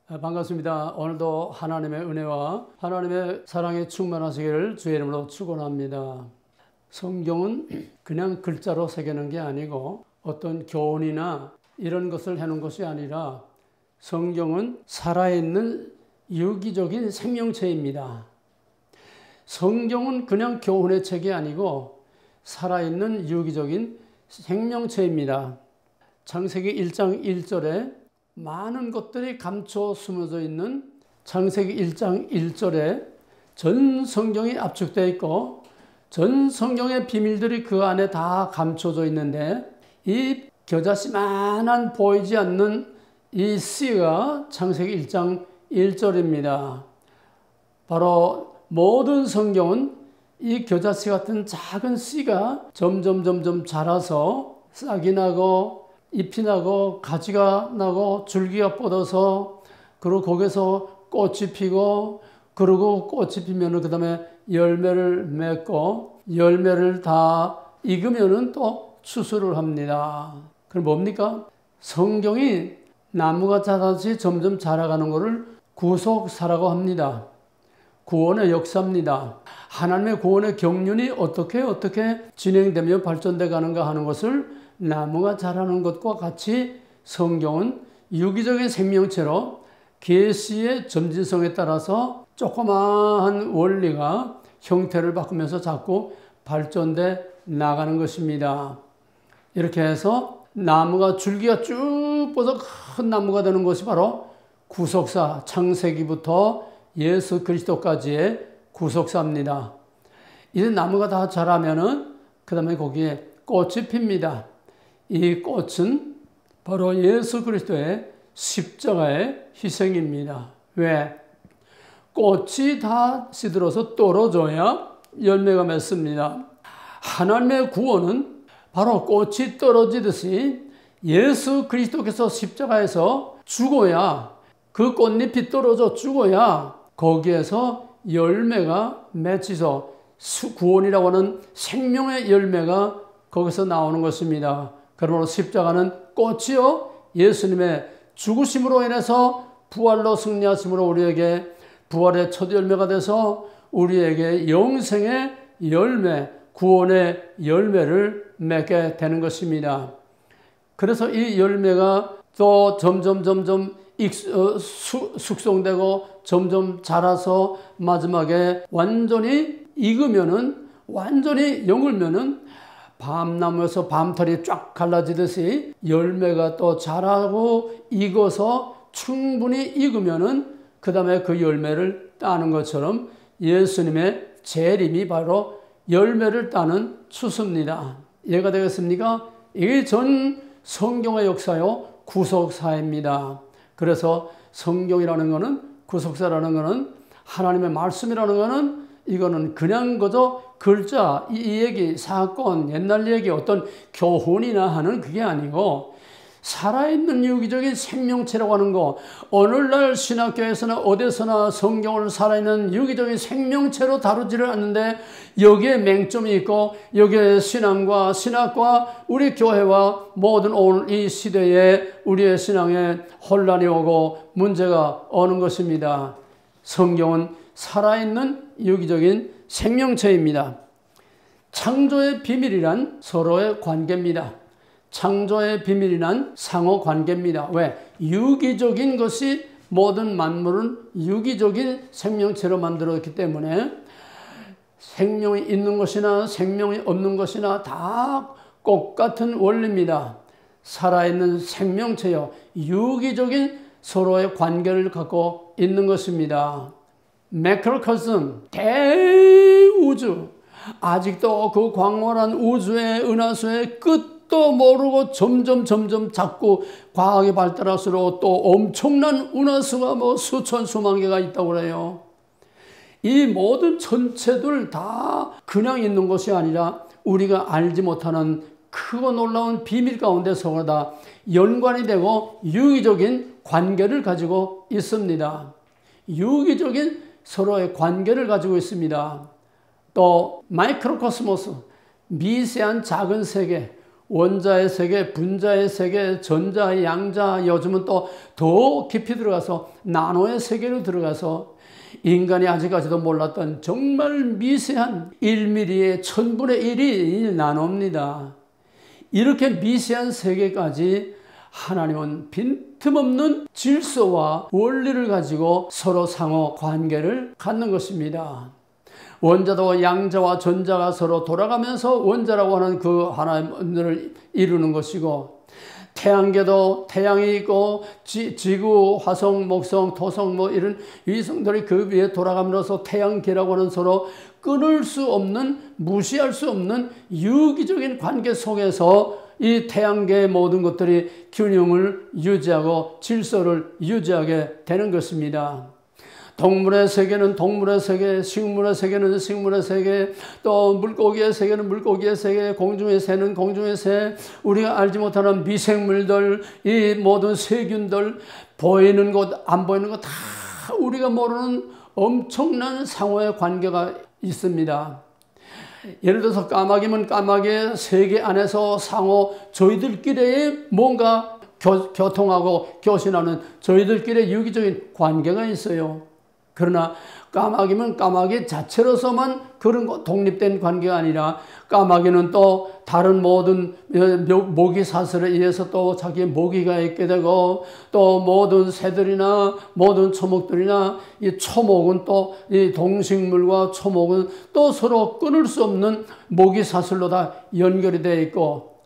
반갑습니다. 오늘도 하나님의 은혜와 하나님의 사랑에 충만하시기를 주의 이름으로 축원합니다. 성경은 그냥 글자로 새기는 게 아니고 어떤 교훈이나 이런 것을 해놓은 것이 아니라 성경은 살아있는 유기적인 생명체입니다. 성경은 그냥 교훈의 책이 아니고 살아있는 유기적인 생명체입니다. 창세기 1장 1절에 많은 것들이 감춰 숨어져 있는 창세기 1장 1절에 전 성경이 압축되어 있고 전 성경의 비밀들이 그 안에 다 감춰져 있는데 이 겨자씨만한 보이지 않는 이 씨가 창세기 1장 1절입니다. 바로 모든 성경은 이 겨자씨 같은 작은 씨가 점점 자라서 싹이 나고 잎이 나고 가지가 나고 줄기가 뻗어서 그리고 거기서 꽃이 피고 그리고 꽃이 피면은 그 다음에 열매를 맺고 열매를 다 익으면은 또 추수를 합니다. 그럼 뭡니까? 성경이 나무가 자라듯이 점점 자라가는 것을 구속사라고 합니다. 구원의 역사입니다. 하나님의 구원의 경륜이 어떻게 진행되며 발전돼 가는가 하는 것을 나무가 자라는 것과 같이 성경은 유기적인 생명체로 계시의 점진성에 따라서 조그마한 원리가 형태를 바꾸면서 자꾸 발전돼 나가는 것입니다. 이렇게 해서 나무가 줄기가 쭉 뻗어 큰 나무가 되는 것이 바로 구속사, 창세기부터 예수 그리스도까지의 구속사입니다. 이제 나무가 다 자라면은 그 다음에 거기에 꽃이 핍니다. 이 꽃은 바로 예수 그리스도의 십자가의 희생입니다. 왜? 꽃이 다 시들어서 떨어져야 열매가 맺습니다. 하나님의 구원은 바로 꽃이 떨어지듯이 예수 그리스도께서 십자가에서 죽어야 그 꽃잎이 떨어져 죽어야 거기에서 열매가 맺혀서 구원이라고 하는 생명의 열매가 거기서 나오는 것입니다. 그러므로 십자가는 꽃이요 예수님의 죽으심으로 인해서 부활로 승리하심으로 우리에게 부활의 첫 열매가 돼서 우리에게 영생의 열매, 구원의 열매를 맺게 되는 것입니다. 그래서 이 열매가 또 점점 숙성되고 점점 자라서 마지막에 완전히 익으면은 완전히 영을면은 밤나무에서 밤털이 쫙 갈라지듯이 열매가 또 자라고 익어서 충분히 익으면은 그 다음에 그 열매를 따는 것처럼 예수님의 재림이 바로 열매를 따는 추수입니다. 이해가 되겠습니까? 이게 전 성경의 역사요 구속사입니다. 그래서 성경이라는 것은 구속사라는 것은 하나님의 말씀이라는 것은 이거는 그냥 그저 글자, 이 얘기, 사건, 옛날 얘기, 어떤 교훈이나 하는 그게 아니고 살아있는 유기적인 생명체라고 하는 거, 오늘날 신학교에서나 어디서나 성경을 살아있는 유기적인 생명체로 다루지를 않는데 여기에 맹점이 있고 여기에 신앙과 신학과 우리 교회와 모든 오늘 이 시대에 우리의 신앙에 혼란이 오고 문제가 오는 것입니다. 성경은 살아있는 유기적인 생명체입니다. 창조의 비밀이란 서로의 관계입니다. 창조의 비밀이란 상호 관계입니다. 왜? 유기적인 것이 모든 만물은 유기적인 생명체로 만들어졌기 때문에 생명이 있는 것이나 생명이 없는 것이나 다 똑같은 원리입니다. 살아있는 생명체요. 유기적인 서로의 관계를 갖고 있는 것입니다. 매크로코스մ, 대우주. 아직도 그 광활한 우주의 은하수의 끝도 모르고 점점 자꾸 과학이 발달할수록 또 엄청난 은하수가 수천 수만 개가 있다고 그래요. 이 모든 천체들 다 그냥 있는 것이 아니라 우리가 알지 못하는 크고 놀라운 비밀 가운데 서로 다 연관이 되고 유기적인 관계를 가지고 있습니다. 유기적인 서로의 관계를 가지고 있습니다. 또 마이크로코스모스, 미세한 작은 세계, 원자의 세계, 분자의 세계, 전자, 양자, 요즘은 또 더 깊이 들어가서 나노의 세계로 들어가서 인간이 아직까지도 몰랐던 정말 미세한 1mm의 1000분의 1이 나노입니다. 이렇게 미세한 세계까지 하나님은 빈틈없는 질서와 원리를 가지고 서로 상호 관계를 갖는 것입니다. 원자도 양자와 전자가 서로 돌아가면서 원자라고 하는 그 하나를 이루는 것이고, 태양계도 태양이 있고 지구, 화성, 목성, 토성 뭐 이런 위성들이 그 위에 돌아가면서 태양계라고 하는 서로 끊을 수 없는, 무시할 수 없는 유기적인 관계 속에서 이 태양계의 모든 것들이 균형을 유지하고 질서를 유지하게 되는 것입니다. 동물의 세계는 동물의 세계, 식물의 세계는 식물의 세계, 또 물고기의 세계는 물고기의 세계, 공중의 새는 공중의 새, 우리가 알지 못하는 미생물들, 이 모든 세균들, 보이는 것, 안 보이는 것 다 우리가 모르는 엄청난 상호의 관계가 있습니다. 예를 들어서 까마귀면 까마귀의 세계 안에서 상호 저희들끼리 뭔가 교통하고 교신하는 저희들끼리 유기적인 관계가 있어요. 그러나 까마귀면 까마귀 자체로서만 그런 독립된 관계가 아니라 까마귀는 또 다른 모든 모기 사슬에 의해서 또 자기의 모기가 있게 되고, 또 모든 새들이나 모든 초목들이나 이 초목은 또 이 동식물과 초목은 또 서로 끊을 수 없는 모기 사슬로 다 연결이 되어 있고,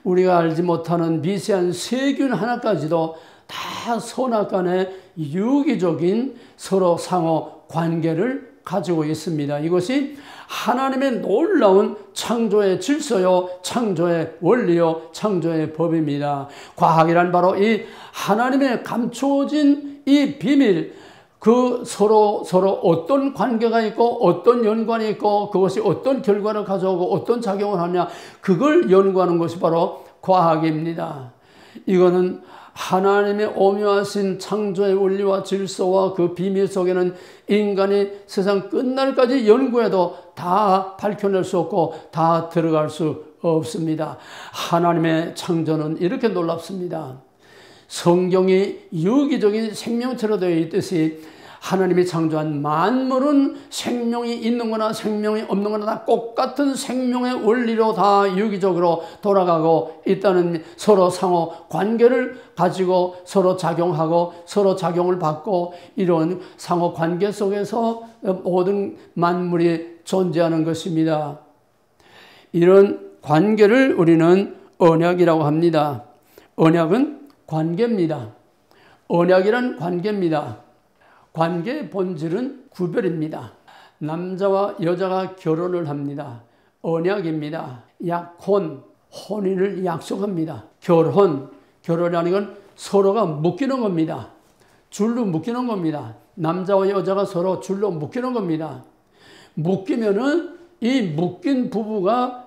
우리가 알지 못하는 미세한 세균 하나까지도 다 선악간의 유기적인 서로 상호 관계를 가지고 있습니다. 이것이 하나님의 놀라운 창조의 질서요, 창조의 원리요, 창조의 법입니다. 과학이란 바로 이 하나님의 감추어진 이 비밀, 그 서로 어떤 관계가 있고 어떤 연관이 있고 그것이 어떤 결과를 가져오고 어떤 작용을 하냐, 그걸 연구하는 것이 바로 과학입니다. 이거는 하나님의 오묘하신 창조의 원리와 질서와 그 비밀 속에는 인간이 세상 끝날까지 연구해도 다 밝혀낼 수 없고 다 들어갈 수 없습니다. 하나님의 창조는 이렇게 놀랍습니다. 성경이 유기적인 생명체로 되어 있듯이 하나님이 창조한 만물은 생명이 있는 거나 생명이 없는 거나 다 똑같은 생명의 원리로 다 유기적으로 돌아가고 있다는, 서로 상호 관계를 가지고 서로 작용하고 서로 작용을 받고 이런 상호 관계 속에서 모든 만물이 존재하는 것입니다. 이런 관계를 우리는 언약이라고 합니다. 언약은 관계입니다. 언약이란 관계입니다. 관계의 본질은 구별입니다. 남자와 여자가 결혼을 합니다. 언약입니다. 약혼, 혼인을 약속합니다. 결혼이라는 건 서로가 묶이는 겁니다. 줄로 묶이는 겁니다. 남자와 여자가 서로 줄로 묶이는 겁니다. 묶이면은 이 묶인 부부가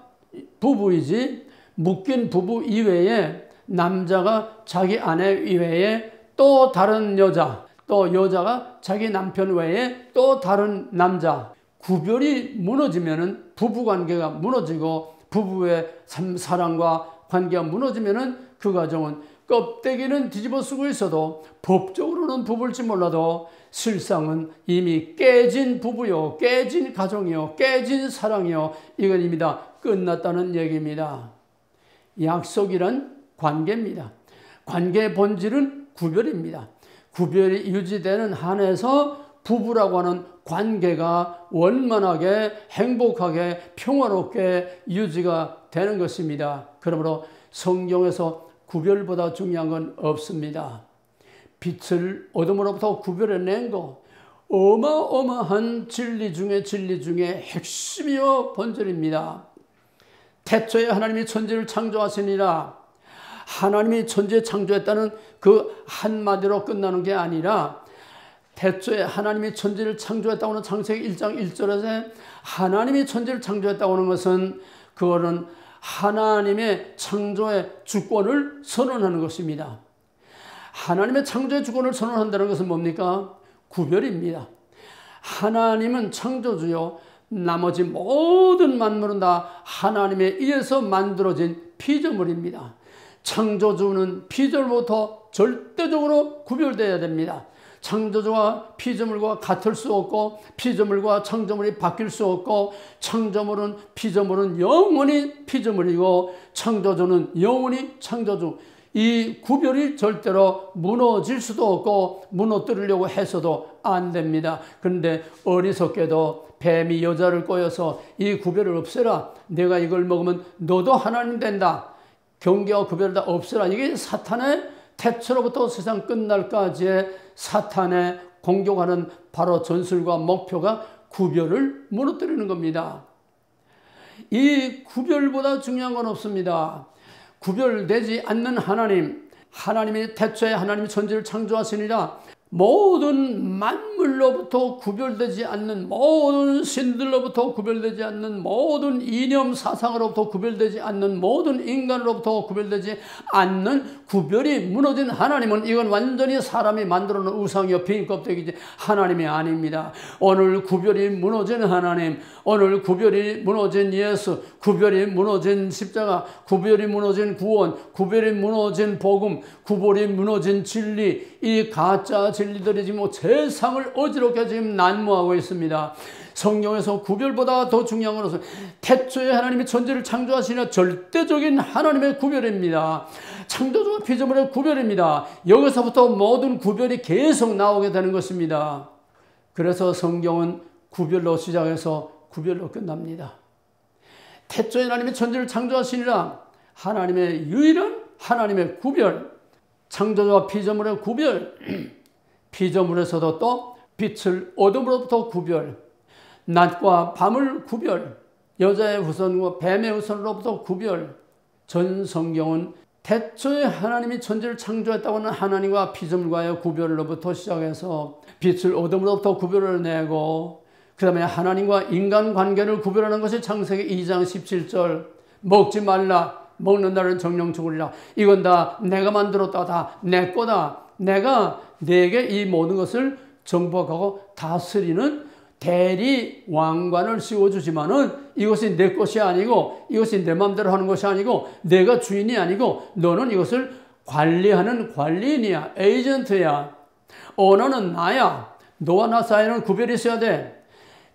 부부이지, 묶인 부부 이외에 남자가 자기 아내 이외에 또 다른 여자, 또 여자가 자기 남편 외에 또 다른 남자, 구별이 무너지면은 부부관계가 무너지고 부부의 사랑과 관계가 무너지면은 그 가정은 껍데기는 뒤집어 쓰고 있어도 법적으로는 부부일지 몰라도 실상은 이미 깨진 부부요, 깨진 가정이요, 깨진 사랑이요, 이건 이미 다 끝났다는 얘기입니다. 약속이란 관계입니다. 관계의 본질은 구별입니다. 구별이 유지되는 한에서 부부라고 하는 관계가 원만하게 행복하게 평화롭게 유지가 되는 것입니다. 그러므로 성경에서 구별보다 중요한 건 없습니다. 빛을 어둠으로부터 구별해낸 거, 어마어마한 진리 중에 핵심이요 본질입니다. 태초에 하나님이 천지를 창조하시니라. 하나님이 천지에 창조했다는 그 한마디로 끝나는 게 아니라, 태초에 하나님이 천지를 창조했다고 하는 창세기 1장 1절에서 하나님이 천지를 창조했다고 하는 것은, 그거는 하나님의 창조의 주권을 선언하는 것입니다. 하나님의 창조의 주권을 선언한다는 것은 뭡니까? 구별입니다. 하나님은 창조주요, 나머지 모든 만물은 다 하나님에 의해서 만들어진 피조물입니다. 창조주는 피조물부터 절대적으로 구별되어야 됩니다. 창조주와 피조물과 같을 수 없고 피조물과 창조물이 바뀔 수 없고 피조물은 영원히 피조물이고 창조주는 영원히 창조주. 이 구별이 절대로 무너질 수도 없고 무너뜨리려고 해서도 안 됩니다. 그런데 어리석게도 뱀이 여자를 꼬여서 이 구별을 없애라. 내가 이걸 먹으면 너도 하나님 된다. 경계와 구별을 다 없애라. 이게 사탄의 태초로부터 세상 끝날까지의 사탄의 공격하는 바로 전술과 목표가 구별을 무너뜨리는 겁니다. 이 구별보다 중요한 건 없습니다. 구별되지 않는 하나님이 태초에 하나님이 천지를 창조하시니라. 모든 만물로부터 구별되지 않는, 모든 신들로부터 구별되지 않는, 모든 이념 사상으로부터 구별되지 않는, 모든 인간으로부터 구별되지 않는 구별이 무너진 하나님은 이건 완전히 사람이 만들어 놓은 우상이요 빈 껍데기지 하나님이 아닙니다. 오늘 구별이 무너진 하나님, 오늘 구별이 무너진 예수, 구별이 무너진 십자가, 구별이 무너진 구원, 구별이 무너진 복음, 구별이 무너진 진리, 이 가짜 진리들이 지금 세상을 어지럽게 지금 난무하고 있습니다. 성경에서 구별보다 더 중요한 것은 태초에 하나님이 천지를 창조하시는 절대적인 하나님의 구별입니다. 창조주와 피조물의 구별입니다. 여기서부터 모든 구별이 계속 나오게 되는 것입니다. 그래서 성경은 구별로 시작해서 구별로 끝납니다. 태초에 하나님이 천지를 창조하시니라. 하나님의 유일한 하나님의 구별, 창조주와 피조물의 구별, 피조물에서도 또 빛을 어둠으로부터 구별, 낮과 밤을 구별, 여자의 후손과 뱀의 후손으로부터 구별. 전 성경은 태초에 하나님이 천지를 창조했다고 하는 하나님과 피조물과의 구별로부터 시작해서 빛을 어둠으로부터 구별을 내고 그 다음에 하나님과 인간 관계를 구별하는 것이 창세기 2장 17절. 먹지 말라. 먹는 날은 정령 죽으리라. 이건 다 내가 만들었다. 다 내 거다. 내가 내게 이 모든 것을 정복하고 다스리는 대리 왕관을 씌워주지만은 이것이 내 것이 아니고 이것이 내 마음대로 하는 것이 아니고 내가 주인이 아니고 너는 이것을 관리하는 관리인이야. 에이전트야. 언어는 나야. 너와 나 사이에는 구별이 있어야 돼.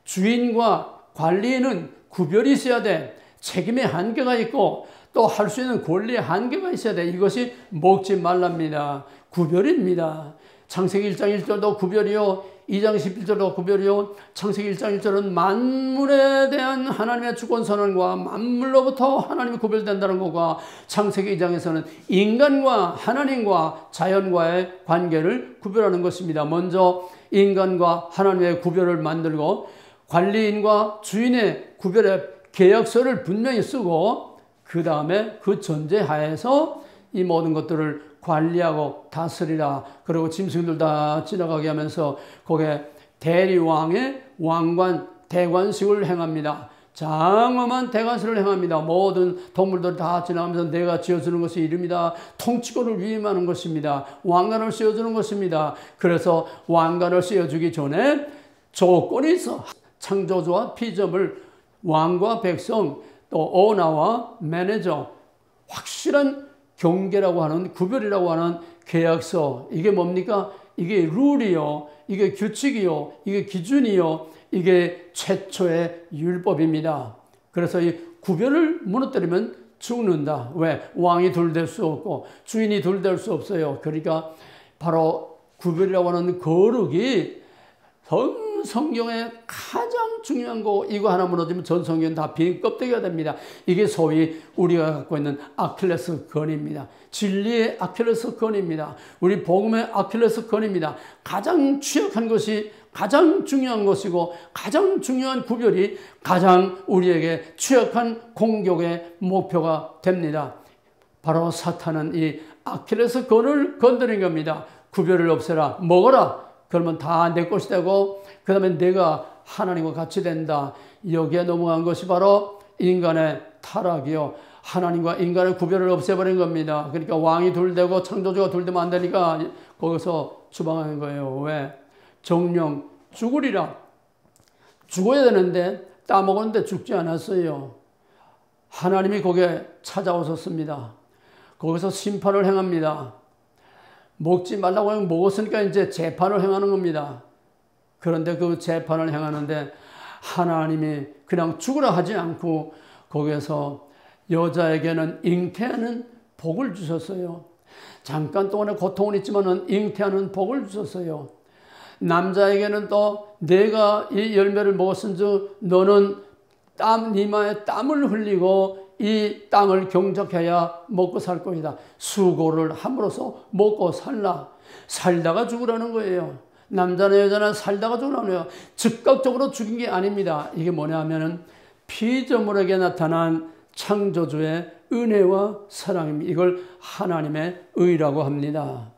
주인과 관리인은 구별이 있어야 돼. 책임의 한계가 있고 또 할 수 있는 권리의 한계가 있어야 돼. 이것이 먹지 말랍니다. 구별입니다. 창세기 1장 1절도 구별이요 2장 11절도 구별이요 창세기 1장 1절은 만물에 대한 하나님의 주권 선언과 만물로부터 하나님이 구별된다는 것과 창세기 2장에서는 인간과 하나님과 자연과의 관계를 구별하는 것입니다. 먼저 인간과 하나님의 구별을 만들고 관리인과 주인의 구별의 계약서를 분명히 쓰고 그 다음에 그 전제하에서 이 모든 것들을 관리하고 다스리라. 그리고 짐승들 다 지나가게 하면서 거기에 대리왕의 왕관 대관식을 행합니다. 장엄한 대관식을 행합니다. 모든 동물들 다 지나가면서 내가 지어주는 것이 이름이다. 통치권을 위임하는 것입니다. 왕관을 씌워주는 것입니다. 그래서 왕관을 씌워주기 전에 조건이 있어. 창조주와 피조물, 왕과 백성, 또 오너와 매니저, 확실한 경계라고 하는 구별이라고 하는 계약서. 이게 뭡니까? 이게 룰이요, 이게 규칙이요, 이게 기준이요, 이게 최초의 율법입니다. 그래서 이 구별을 무너뜨리면 죽는다. 왜? 왕이 둘 될 수 없고 주인이 둘 될 수 없어요. 그러니까 바로 구별이라고 하는 거룩이 성경의 가장 중요한 거, 이거 하나 무너지면 전 성경 다 빈 껍데기가 됩니다. 이게 소위 우리가 갖고 있는 아킬레스 건입니다. 진리의 아킬레스 건입니다. 우리 복음의 아킬레스 건입니다. 가장 취약한 것이 가장 중요한 것이고 가장 중요한 구별이 가장 우리에게 취약한 공격의 목표가 됩니다. 바로 사탄은 이 아킬레스 건을 건드린 겁니다. 구별을 없애라. 먹어라. 그러면 다 내 것이 되고 그 다음에 내가 하나님과 같이 된다. 여기에 넘어간 것이 바로 인간의 타락이요. 하나님과 인간의 구별을 없애버린 겁니다. 그러니까 왕이 둘 되고 창조주가 둘 되면 안 되니까 거기서 추방하는 거예요. 왜? 정령 죽으리라. 죽어야 되는데 따먹었는데 죽지 않았어요. 하나님이 거기에 찾아오셨습니다. 거기서 심판을 행합니다. 먹지 말라고 하면 먹었으니까 이제 재판을 행하는 겁니다. 그런데 그 재판을 행하는데 하나님이 그냥 죽으라 하지 않고 거기에서 여자에게는 잉태하는 복을 주셨어요. 잠깐 동안의 고통은 있지만은 잉태하는 복을 주셨어요. 남자에게는 또 내가 이 열매를 먹었은즉 너는 이마에 땀을 흘리고 이 땅을 경작해야 먹고 살 것이다. 수고를 함으로써 먹고 살다가 죽으라는 거예요. 남자나 여자나 살다가 죽으라는 거예요. 즉각적으로 죽인 게 아닙니다. 이게 뭐냐 하면은 피조물에게 나타난 창조주의 은혜와 사랑입니다. 이걸 하나님의 의라고 합니다.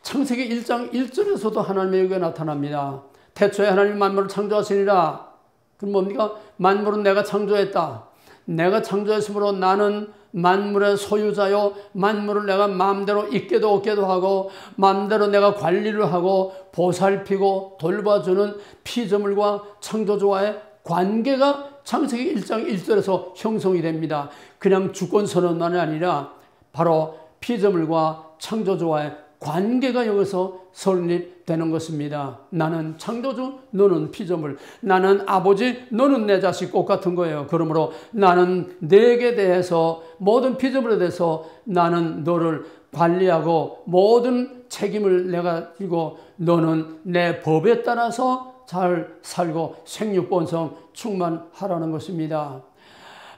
창세기 1장 1절에서도 하나님의 의가 나타납니다. 태초에 하나님 만물을 창조하시니라. 그럼 뭡니까? 만물은 내가 창조했다. 내가 창조했으므로 나는 만물의 소유자요, 만물을 내가 마음대로 있게도 없게도 하고 마음대로 내가 관리를 하고 보살피고 돌봐주는 피조물과 창조주와의 관계가 창세기 1장 1절에서 형성이 됩니다. 그냥 주권선언만이 아니라 바로 피조물과 창조주와의 관계가 여기서 설립되는 것입니다. 나는 창조주, 너는 피조물. 나는 아버지, 너는 내 자식 똑같은 거예요. 그러므로 나는 내게 대해서 모든 피조물에 대해서 나는 너를 관리하고 모든 책임을 내가 지고 너는 내 법에 따라서 잘 살고 생육번성 충만하라는 것입니다.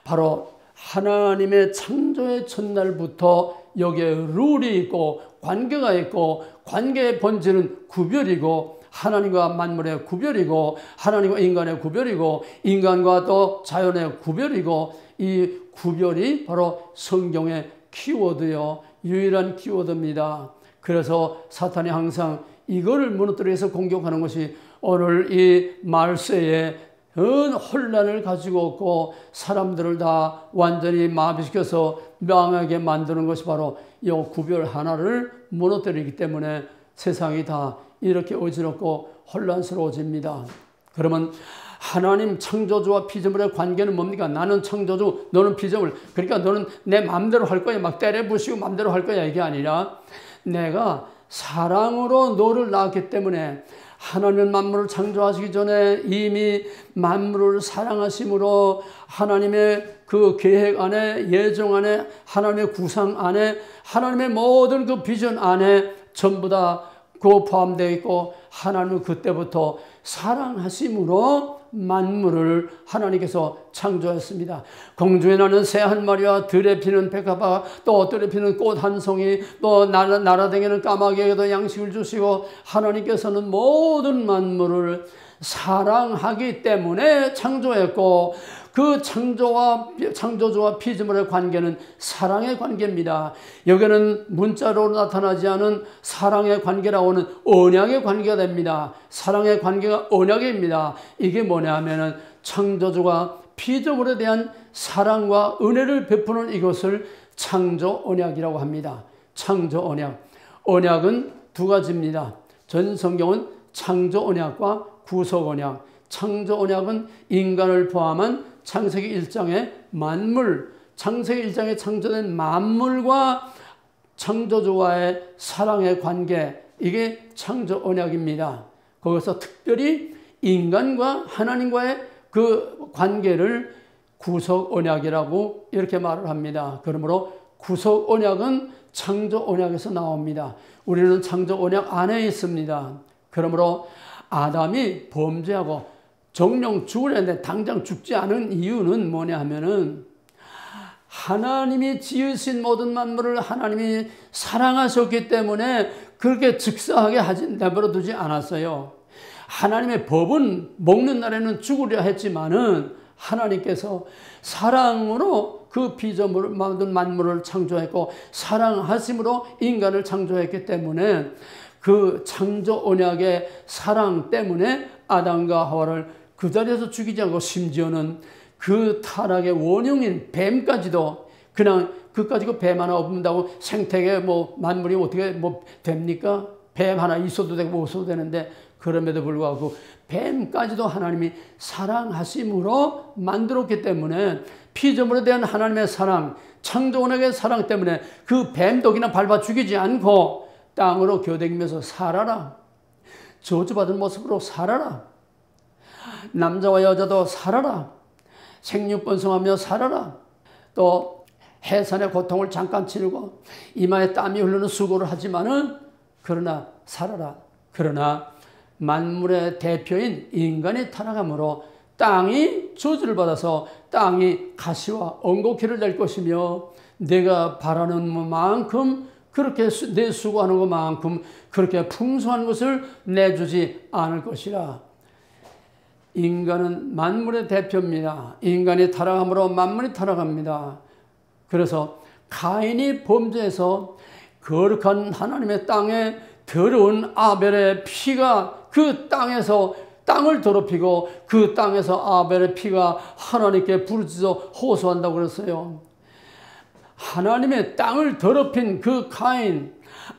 바로 하나님의 창조의 첫날부터 여기에 룰이 있고 관계가 있고 관계의 본질은 구별이고 하나님과 만물의 구별이고 하나님과 인간의 구별이고 인간과 또 자연의 구별이고 이 구별이 바로 성경의 키워드요 유일한 키워드입니다. 그래서 사탄이 항상 이거를 무너뜨리기 위해서 공격하는 것이 오늘 이 말세에 혼란을 가지고 없고 사람들을 다 완전히 마비시켜서 명하게 만드는 것이 바로 이 구별 하나를 무너뜨리기 때문에 세상이 다 이렇게 어지럽고 혼란스러워집니다. 그러면 하나님 창조주와 피조물의 관계는 뭡니까? 나는 창조주, 너는 피조물. 그러니까 너는 내 마음대로 할 거야. 막 때려 부시고 마음대로 할 거야. 이게 아니라 내가 사랑으로 너를 낳았기 때문에 하나님은 만물을 창조하시기 전에 이미 만물을 사랑하심으로 하나님의 그 계획 안에 예정 안에 하나님의 구상 안에 하나님의 모든 그 비전 안에 전부 다 그 포함되어 있고 하나님은 그때부터 사랑하심으로 만물을 하나님께서 창조했습니다. 공중에 나는 새 한 마리와 들에 피는 백합화 또 들에 피는 꽃 한 송이 또 날아다니는 까마귀에게도 양식을 주시고 하나님께서는 모든 만물을 사랑하기 때문에 창조했고 그 창조주와 피조물의 관계는 사랑의 관계입니다. 여기는 문자로 나타나지 않은 사랑의 관계라고는 언약의 관계가 됩니다. 사랑의 관계가 언약입니다. 이게 뭐냐 하면은 창조주가 피조물에 대한 사랑과 은혜를 베푸는 이것을 창조 언약이라고 합니다. 창조 언약. 언약은 두 가지입니다. 전 성경은 창조 언약과 구속 언약. 창조 언약은 인간을 포함한 창세기 1장의 만물, 창세기 1장에 창조된 만물과 창조주와의 사랑의 관계, 이게 창조 언약입니다. 거기서 특별히 인간과 하나님과의 그 관계를 구속 언약이라고 이렇게 말을 합니다. 그러므로 구속 언약은 창조 언약에서 나옵니다. 우리는 창조 언약 안에 있습니다. 그러므로 아담이 범죄하고 정령 죽으려 했는데 당장 죽지 않은 이유는 뭐냐 하면은 하나님이 지으신 모든 만물을 하나님이 사랑하셨기 때문에 그렇게 즉사하게 내버려 두지 않았어요. 하나님의 법은 먹는 날에는 죽으려 했지만은 하나님께서 사랑으로 그 피조물 만든 만물을 창조했고 사랑하심으로 인간을 창조했기 때문에 그 창조 언약의 사랑 때문에 아담과 하와를 그 자리에서 죽이지 않고 심지어는 그 타락의 원흉인 뱀까지도 그냥 그까지고 뱀 하나 없는다고 생태계 만물이 어떻게 됩니까? 뱀 하나 있어도 되고 없어도 되는데 그럼에도 불구하고 뱀까지도 하나님이 사랑하심으로 만들었기 때문에 피조물에 대한 하나님의 사랑, 창조원의 사랑 때문에 그 뱀독이나 밟아 죽이지 않고 땅으로 겨댕기면서 살아라. 저주받은 모습으로 살아라. 남자와 여자도 살아라. 생육번성하며 살아라. 또 해산의 고통을 잠깐 치르고 이마에 땀이 흐르는 수고를 하지만은 그러나 살아라. 그러나 만물의 대표인 인간이 타락함으로 땅이 저주를 받아서 땅이 가시와 엉겅퀴를 낼 것이며 내가 바라는 만큼 그렇게 내 수고하는 것만큼 그렇게 풍성한 것을 내주지 않을 것이라. 인간은 만물의 대표입니다. 인간이 타락함으로 만물이 타락합니다. 그래서 가인이 범죄해서 거룩한 하나님의 땅에 더러운 아벨의 피가 그 땅에서 땅을 더럽히고 그 땅에서 아벨의 피가 하나님께 부르짖어 호소한다고 그랬어요. 하나님의 땅을 더럽힌 그 가인,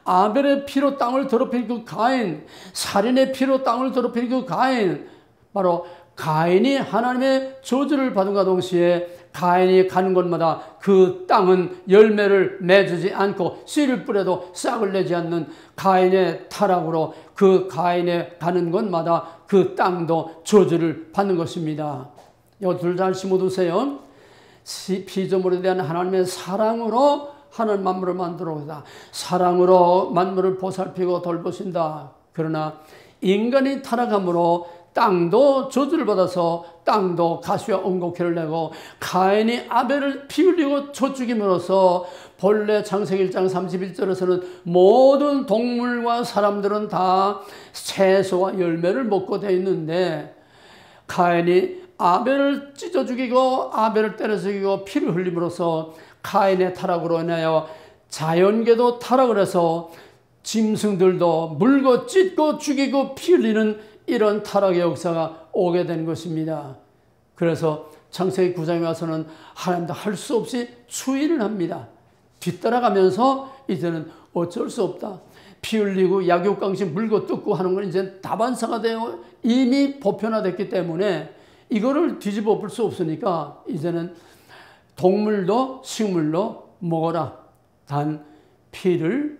아벨의 피로 땅을 더럽힌 그 가인, 살인의 피로 땅을 더럽힌 그 가인, 바로 가인이 하나님의 저주를 받은과 동시에 가인이 가는 곳마다 그 땅은 열매를 맺지 않고 씨를 뿌려도 싹을 내지 않는 가인의 타락으로 그 가인의 가는 곳마다 그 땅도 저주를 받는 것입니다. 이거 둘 잘 심어두세요. 피조물에 대한 하나님의 사랑으로 하나님 만물을 만들어오다. 사랑으로 만물을 보살피고 돌보신다. 그러나 인간이 타락함으로 땅도 저주를 받아서 땅도 가시와 엉겅퀴를 내고 가인이 아벨을 피 흘리고 쳐 죽임으로써 본래 창세기 1장 31절에서는 모든 동물과 사람들은 다 채소와 열매를 먹고 되어 있는데 가인이 아벨을 찢어 죽이고 아벨을 때려 죽이고 피를 흘림으로써 가인의 타락으로 인하여 자연계도 타락을 해서 짐승들도 물고 찢고 죽이고 피 흘리는 이런 타락의 역사가 오게 된 것입니다. 그래서 창세기 9장에 와서는 하나님도 할 수 없이 추인을 합니다. 뒤따라가면서 이제는 어쩔 수 없다. 피 흘리고 약육강신 물고 뜯고 하는 건 이제 다반사가 되어 이미 보편화됐기 때문에 이거를 뒤집어 볼 수 없으니까 이제는 동물도 식물도 먹어라. 단 피를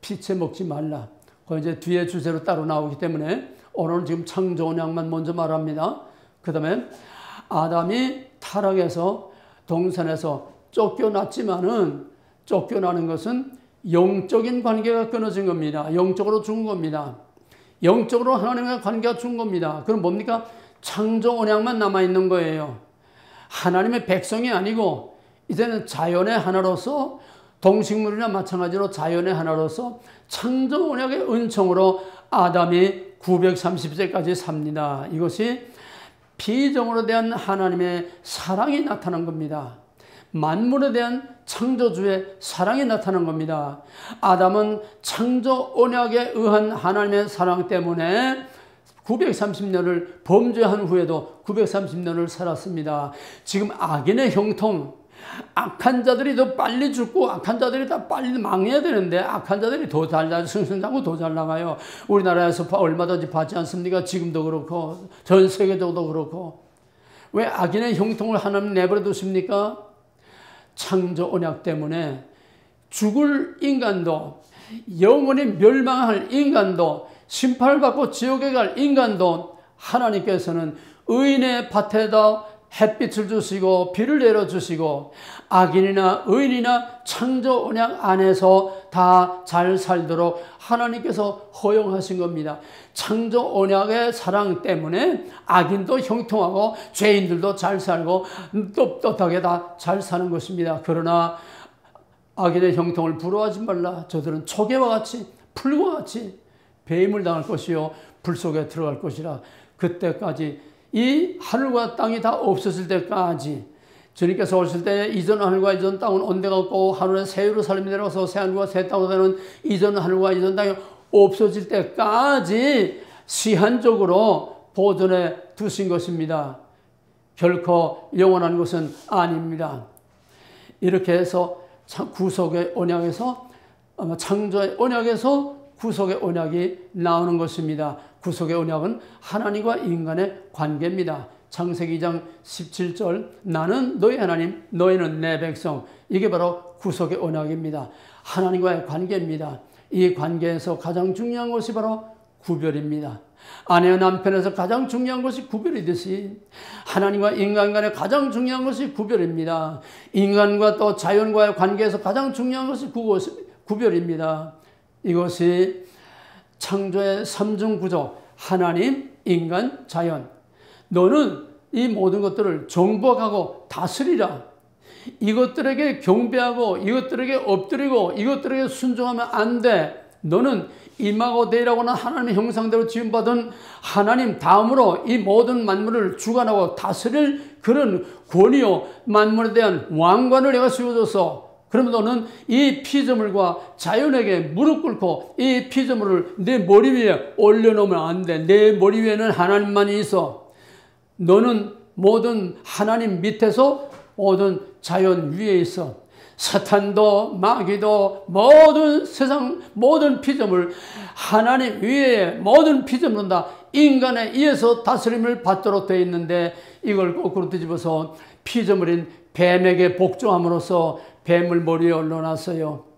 피채 먹지 말라. 그건 이제 뒤에 주제로 따로 나오기 때문에 오늘은 지금 창조 언약만 먼저 말합니다. 그 다음에 아담이 타락해서 동산에서 쫓겨났지만은 쫓겨나는 것은 영적인 관계가 끊어진 겁니다. 영적으로 죽은 겁니다. 영적으로 하나님과 관계가 죽은 겁니다. 그럼 뭡니까? 창조 언약만 남아있는 거예요. 하나님의 백성이 아니고 이제는 자연의 하나로서 동식물이나 마찬가지로 자연의 하나로서 창조 언약의 은총으로 아담이 930세까지 삽니다. 이것이 피조물에 대한 하나님의 사랑이 나타난 겁니다. 만물에 대한 창조주의 사랑이 나타난 겁니다. 아담은 창조 언약에 의한 하나님의 사랑 때문에 930년을 범죄한 후에도 930년을 살았습니다. 지금 악인의 형통, 악한 자들이 더 빨리 죽고 악한 자들이 다 빨리 망해야 되는데 악한 자들이 더 잘 나가요. 승승장구 더 잘 나가요. 우리나라에서 얼마든지 봤지 않습니까? 지금도 그렇고 전 세계적으로 그렇고. 왜 악인의 형통을 하나님 내버려 두십니까? 창조 언약 때문에 죽을 인간도 영원히 멸망할 인간도 심판을 받고 지옥에 갈 인간도 하나님께서는 의인의 밭에다 햇빛을 주시고 비를 내려주시고 악인이나 의인이나 창조 언약 안에서 다 잘 살도록 하나님께서 허용하신 겁니다. 창조 언약의 사랑 때문에 악인도 형통하고 죄인들도 잘 살고 떳떳하게 다 잘 사는 것입니다. 그러나 악인의 형통을 부러워하지 말라. 저들은 초계와 같이 풀과 같이 배임을 당할 것이요 불 속에 들어갈 것이라. 그때까지 이 하늘과 땅이 다 없어질 때까지 주님께서 오실 때 이전 하늘과 이전 땅은 온데가 없고 하늘에 새 예루살렘이 내려가서 새 하늘과 새 땅으로 되는 이전 하늘과 이전 땅이 없어질 때까지 시한적으로 보존해 두신 것입니다. 결코 영원한 것은 아닙니다. 이렇게 해서 구속의 언약에서 창조의 언약에서 구속의 언약이 나오는 것입니다. 구속의 언약은 하나님과 인간의 관계입니다. 창세기 2장 17절 나는 너희 하나님 너희는 내 백성. 이게 바로 구속의 언약입니다. 하나님과의 관계입니다. 이 관계에서 가장 중요한 것이 바로 구별입니다. 아내와 남편에서 가장 중요한 것이 구별이듯이 하나님과 인간 간의 가장 중요한 것이 구별입니다. 인간과 또 자연과의 관계에서 가장 중요한 것이 구별입니다. 이것이 창조의 삼중구조 하나님, 인간, 자연. 너는 이 모든 것들을 정복하고 다스리라. 이것들에게 경배하고 이것들에게 엎드리고 이것들에게 순종하면 안 돼. 너는 임하고 대라고는 하나님의 형상대로 지음받은 하나님 다음으로 이 모든 만물을 주관하고 다스릴 그런 권위요 만물에 대한 왕관을 내가 씌워줘서 그러면 너는 이 피조물과 자연에게 무릎 꿇고 이 피조물을 내 머리 위에 올려놓으면 안 돼. 내 머리 위에는 하나님만이 있어. 너는 모든 하나님 밑에서 모든 자연 위에 있어. 사탄도 마귀도 모든 세상 모든 피조물 하나님 위에 모든 피조물은 다 인간에 의해서 다스림을 받도록 되어 있는데 이걸 거꾸로 뒤집어서 피조물인 뱀에게 복종함으로써 뱀을 머리에 올려놨어요.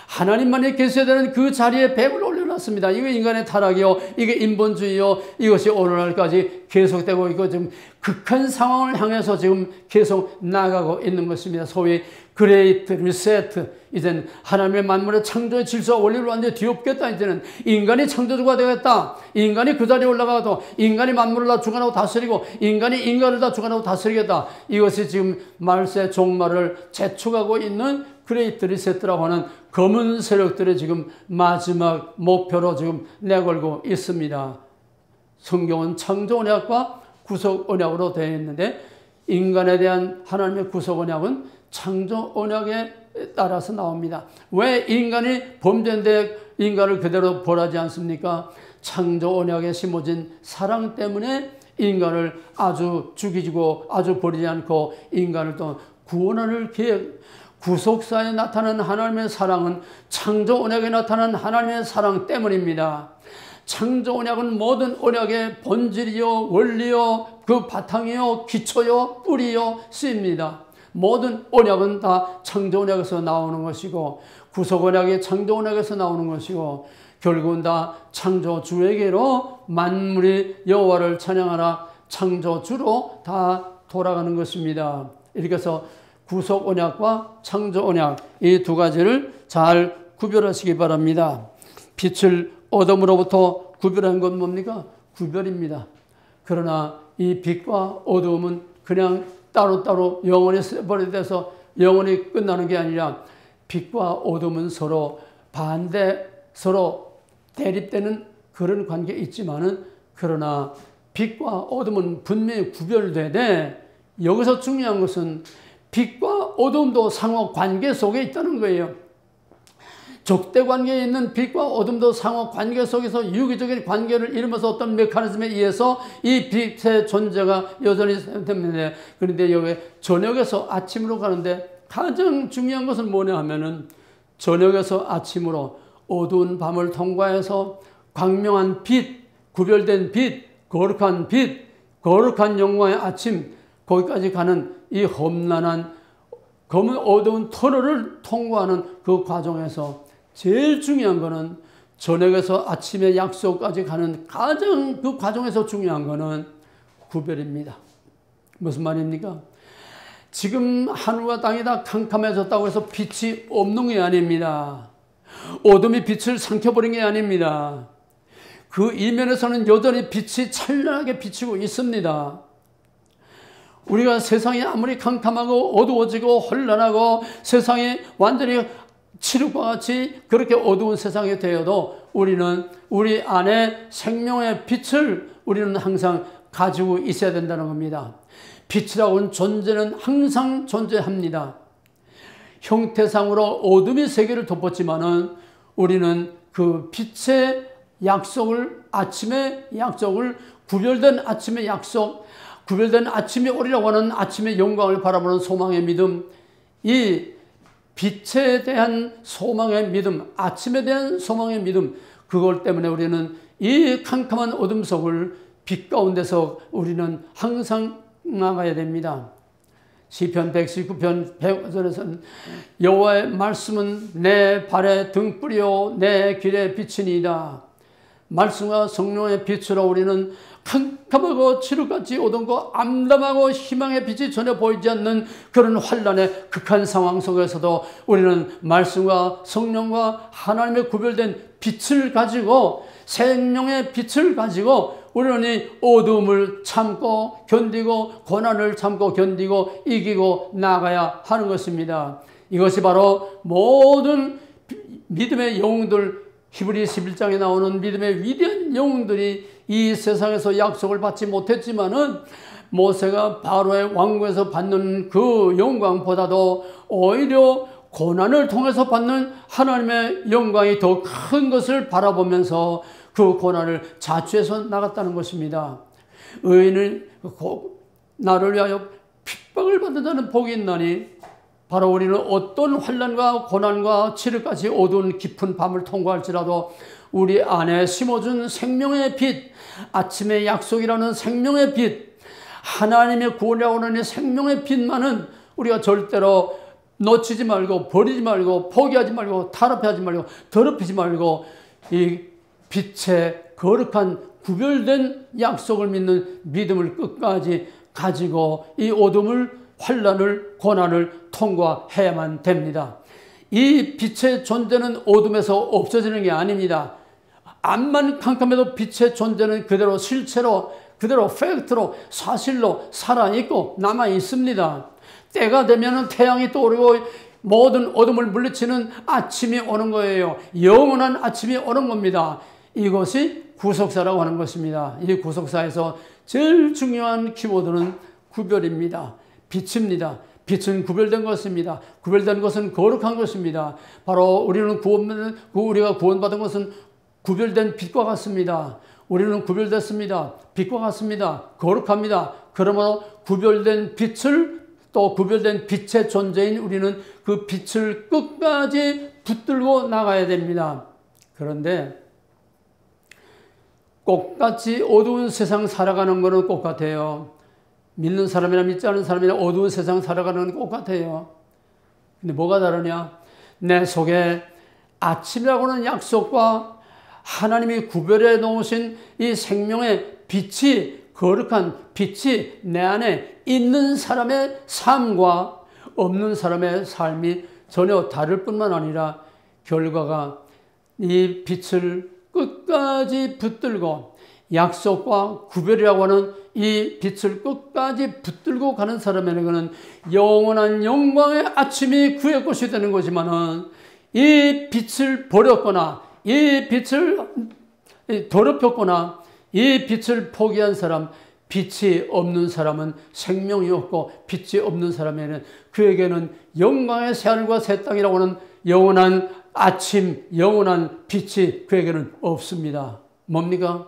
하나님만이 계셔야 되는 그 자리에 뱀을 올려놨습니다. 이게 인간의 타락이요, 이게 인본주의요, 이것이 오늘날까지 계속되고 있고 지금 극한 상황을 향해서 지금 계속 나가고 있는 것입니다. 소위 그레이트 리세트. 이제는 하나님의 만물의 창조의 질서와 원리를 완전히 뒤엎겠다. 이제는 인간이 창조주가 되겠다. 인간이 그 자리에 올라가도 인간이 만물을 다 주관하고 다스리고 인간이 인간을 다 주관하고 다스리겠다. 이것이 지금 말세 종말을 재촉하고 있는 그레이트 리세트라고 하는 검은 세력들의 지금 마지막 목표로 지금 내걸고 있습니다. 성경은 창조 언약과 구속 언약으로 되어 있는데 인간에 대한 하나님의 구속 언약은 창조 언약에 따라서 나옵니다. 왜 인간이 범죄인데 인간을 그대로 벌하지 않습니까? 창조 언약에 심어진 사랑 때문에 인간을 아주 죽이고 아주 버리지 않고 인간을 또 구원하는 계획, 구속사에 나타나는 하나님의 사랑은 창조 언약에 나타나는 하나님의 사랑 때문입니다. 창조 언약은 모든 언약의 본질이요, 원리요, 그 바탕이요, 기초요, 뿌리요, 씨입니다. 모든 언약은 다 창조 언약에서 나오는 것이고 구속 언약이 창조 언약에서 나오는 것이고 결국은 다 창조주에게로 만물이 여호와를 찬양하라 창조주로 다 돌아가는 것입니다. 이렇게 해서 구속 언약과 창조 언약 이 두 가지를 잘 구별하시기 바랍니다. 빛을 어둠으로부터 구별한 건 뭡니까? 구별입니다. 그러나 이 빛과 어둠은 그냥 따로따로 영원히 세버려져서 영원히 끝나는 게 아니라 빛과 어둠은 서로 반대, 서로 대립되는 그런 관계가 있지만은 그러나 빛과 어둠은 분명히 구별되되 여기서 중요한 것은 빛과 어둠도 상호 관계 속에 있다는 거예요. 적대 관계에 있는 빛과 어둠도 상호 관계 속에서 유기적인 관계를 이루면서 어떤 메커니즘에 의해서 이 빛의 존재가 여전히 됩니다. 그런데 여기 저녁에서 아침으로 가는데 가장 중요한 것은 뭐냐 하면은 저녁에서 아침으로 어두운 밤을 통과해서 광명한 빛, 구별된 빛, 거룩한 영광의 아침 거기까지 가는 이 험난한 검은 어두운 터널을 통과하는 그 과정에서 제일 중요한 거는 저녁에서 아침의 약속까지 가는 가장 그 과정에서 중요한 거는 구별입니다. 무슨 말입니까? 지금 하늘과 땅이 다 캄캄해졌다고 해서 빛이 없는 게 아닙니다. 어둠이 빛을 삼켜버린 게 아닙니다. 그 이면에서는 여전히 빛이 찬란하게 비치고 있습니다. 우리가 세상이 아무리 캄캄하고 어두워지고 혼란하고 세상이 완전히 칠흑과 같이 그렇게 어두운 세상이 되어도 우리는 우리 안에 생명의 빛을 우리는 항상 가지고 있어야 된다는 겁니다. 빛이라고 하는 존재는 항상 존재합니다. 형태상으로 어둠이 세계를 덮었지만은 우리는 그 빛의 약속을 아침의 약속을 구별된 아침의 약속 구별된 아침이 오리라고 하는 아침의 영광을 바라보는 소망의 믿음 이 빛에 대한 소망의 믿음 아침에 대한 소망의 믿음 그것 때문에 우리는 이 캄캄한 어둠 속을 빛 가운데서 우리는 항상 나가야 됩니다. 시편 119편 105절에서는 여호와의 말씀은 내 발의 등불이요 내 길의 빛이니이다. 말씀과 성령의 빛으로 우리는 캄캄하고 칠흑같이 어두운고 암담하고 희망의 빛이 전혀 보이지 않는 그런 환란의 극한 상황 속에서도 우리는 말씀과 성령과 하나님의 구별된 빛을 가지고 생명의 빛을 가지고 우리는 이 어두움을 참고 견디고 고난을 참고 견디고 이기고 나가야 하는 것입니다. 이것이 바로 모든 믿음의 영웅들, 히브리 11장에 나오는 믿음의 위대한 영웅들이 이 세상에서 약속을 받지 못했지만은 모세가 바로의 왕궁에서 받는 그 영광보다도 오히려 고난을 통해서 받는 하나님의 영광이 더 큰 것을 바라보면서 그 고난을 자초해서 나갔다는 것입니다. 의인은 나를 위하여 핍박을 받는 자는 복이 있나니, 바로 우리는 어떤 환난과 고난과 칠흑같이 어두운 깊은 밤을 통과할지라도 우리 안에 심어준 생명의 빛, 아침의 약속이라는 생명의 빛, 하나님의 구원이라고 하는 이 생명의 빛만은 우리가 절대로 놓치지 말고 버리지 말고 포기하지 말고 타협하지 말고 더럽히지 말고 이 빛의 거룩한 구별된 약속을 믿는 믿음을 끝까지 가지고 이 어둠을, 환난을, 고난을 통과해야만 됩니다. 이 빛의 존재는 어둠에서 없어지는 게 아닙니다. 암만 캄캄해도 빛의 존재는 그대로 실체로, 그대로 팩트로, 사실로 살아있고 남아있습니다. 때가 되면 태양이 떠오르고 모든 어둠을 물리치는 아침이 오는 거예요. 영원한 아침이 오는 겁니다. 이것이 구속사라고 하는 것입니다. 이 구속사에서 제일 중요한 키워드는 구별입니다. 빛입니다. 빛은 구별된 것입니다. 구별된 것은 거룩한 것입니다. 바로 우리가 구원받은 것은 구별된 빛과 같습니다. 우리는 구별됐습니다. 빛과 같습니다. 거룩합니다. 그러므로 구별된 빛을, 또 구별된 빛의 존재인 우리는 그 빛을 끝까지 붙들고 나가야 됩니다. 그런데 꽃같이 어두운 세상 살아가는 것은 똑같아요. 믿는 사람이나 믿지 않는 사람이나 어두운 세상 살아가는 건 똑같아요. 근데 뭐가 다르냐? 내 속에 아침이라고 하는 약속과 하나님이 구별해 놓으신 이 생명의 빛이, 거룩한 빛이 내 안에 있는 사람의 삶과 없는 사람의 삶이 전혀 다를 뿐만 아니라 결과가 이 빛을 끝까지 붙들고 약속과 구별이라고 하는 이 빛을 끝까지 붙들고 가는 사람에게는 영원한 영광의 아침이 그의 것이 되는 거지만은 이 빛을 버렸거나 이 빛을 더럽혔거나 이 빛을 포기한 사람, 빛이 없는 사람은 생명이 없고 빛이 없는 사람에게는 그에게는 영광의 새하늘과 새 땅이라고 하는 영원한 아침, 영원한 빛이 그에게는 없습니다. 뭡니까?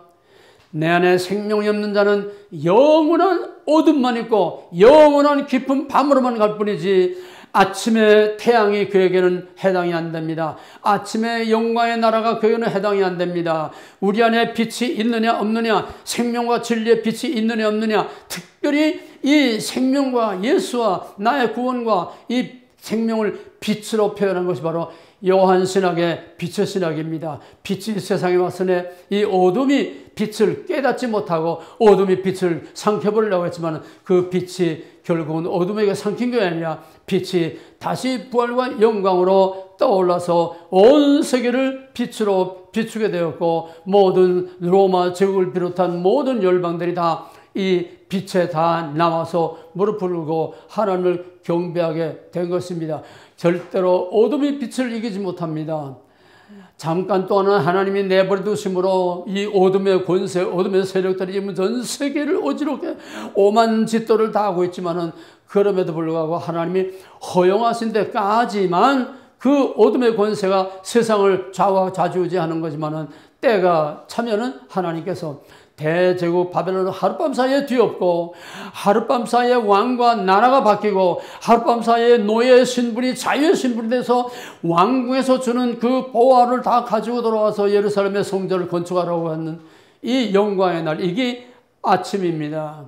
내 안에 생명이 없는 자는 영원한 어둠만 있고 영원한 깊은 밤으로만 갈 뿐이지 아침의 태양이 그에게는 해당이 안 됩니다. 아침의 영광의 나라가 그에게는 해당이 안 됩니다. 우리 안에 빛이 있느냐 없느냐, 생명과 진리의 빛이 있느냐 없느냐, 특별히 이 생명과 예수와 나의 구원과 이 생명을 빛으로 표현한 것이 바로 요한 신학의 빛의 신학입니다. 빛이 세상에 왔으니 이 어둠이 빛을 깨닫지 못하고 어둠이 빛을 삼켜버리려고 했지만 그 빛이 결국은 어둠에게 삼킨 게 아니라 빛이 다시 부활과 영광으로 떠올라서 온 세계를 빛으로 비추게 되었고 모든 로마 제국을 비롯한 모든 열방들이 다 이 빛에 다 나와서 무릎을 꿇고 하나님을 경배하게 된 것입니다. 절대로 어둠이 빛을 이기지 못합니다. 잠깐 동안은 하나님이 내버려 두심으로 이 어둠의 권세, 어둠의 세력들이 전 세계를 어지럽게 오만 짓도를 다 하고 있지만은 그럼에도 불구하고 하나님이 허용하신 데까지만 그 어둠의 권세가 세상을 좌지우지하는 거지만은 때가 차면은 하나님께서 대제국 바벨론은 하룻밤 사이에 뒤엎고 하룻밤 사이에 왕과 나라가 바뀌고 하룻밤 사이에 노예의 신분이 자유의 신분이 돼서 왕궁에서 주는 그 보화를 다 가지고 돌아와서 예루살렘의 성전을 건축하라고 하는 이 영광의 날, 이게 아침입니다.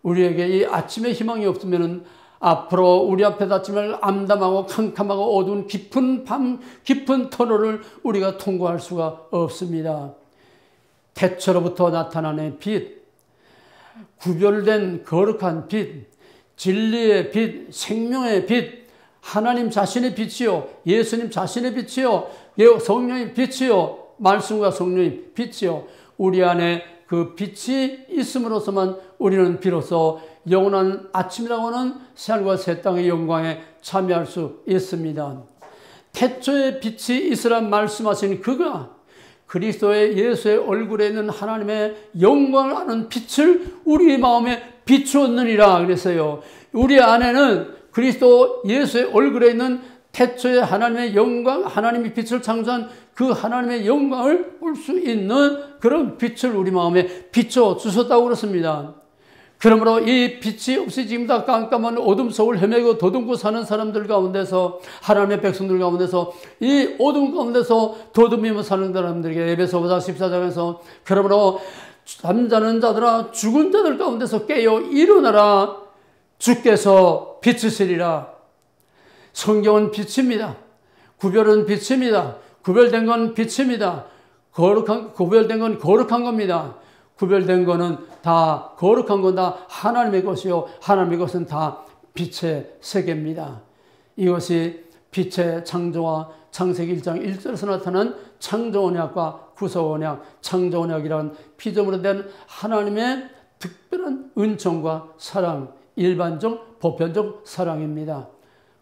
우리에게 이 아침의 희망이 없으면은 앞으로 우리 앞에 닥침을 암담하고 캄캄하고 어두운 깊은 밤, 깊은 터널을 우리가 통과할 수가 없습니다. 태초로부터 나타나는 빛, 구별된 거룩한 빛, 진리의 빛, 생명의 빛, 하나님 자신의 빛이요, 예수님 자신의 빛이요, 성령의 빛이요, 말씀과 성령의 빛이요, 우리 안에 그 빛이 있음으로써만 우리는 비로소 영원한 아침이라고 하는 새하늘과 새 땅의 영광에 참여할 수 있습니다. 태초의 빛이 있으라 말씀하신 그가 그리스도의 예수의 얼굴에 있는 하나님의 영광을 아는 빛을 우리 마음에 비추었느니라 그랬어요. 우리 안에는 그리스도 예수의 얼굴에 있는 태초의 하나님의 영광, 하나님의 빛을 창조한 그 하나님의 영광을 볼 수 있는 그런 빛을 우리 마음에 비춰 주셨다고 그렇습니다. 그러므로 이 빛이 없이 지금 다 깜깜한 어둠 속을 헤매고 더듬고 사는 사람들 가운데서, 하나님의 백성들 가운데서, 이 어둠 가운데서 더듬이며 사는 사람들에게 에베소서 14장에서 그러므로 잠자는 자들아 죽은 자들 가운데서 깨어 일어나라, 주께서 빛이시리라. 성경은 빛입니다. 구별은 빛입니다. 구별된 건 빛입니다. 구별된 건 거룩한 겁니다. 구별된 거는 다 거룩한 건 다 하나님의 것이요, 하나님의 것은 다 빛의 세계입니다. 이것이 빛의 창조와 창세기 1장 1절에서 나타난 창조언약과 구속언약, 창조언약이란 피조물에 대한 하나님의 특별한 은총과 사랑, 일반적 보편적 사랑입니다.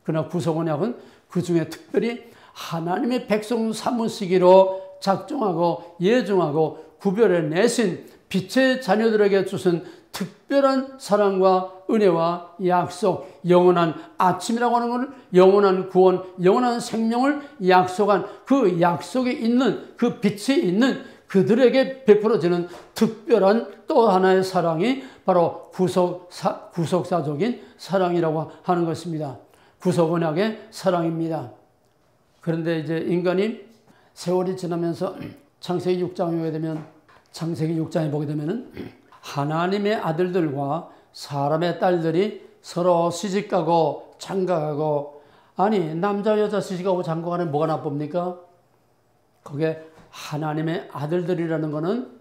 그러나 구속언약은 그 중에 특별히 하나님의 백성 삼으시기로 작정하고 예정하고 구별해 내신 빛의 자녀들에게 주신 특별한 사랑과 은혜와 약속, 영원한 아침이라고 하는 것을, 영원한 구원, 영원한 생명을 약속한 그 약속에 있는, 그 빛이 있는 그들에게 베풀어지는 특별한 또 하나의 사랑이 바로 구속사적인 사랑이라고 하는 것입니다. 구속언약의 사랑입니다. 그런데 이제 인간이 세월이 지나면서 창세기 6장에 보게 되면, 창세기 6장에 보게 되면은 하나님의 아들들과 사람의 딸들이 서로 시집가고 장가가고, 아니 남자 여자 시집가고 장가가는 뭐가 나쁩니까? 그게 하나님의 아들들이라는 것은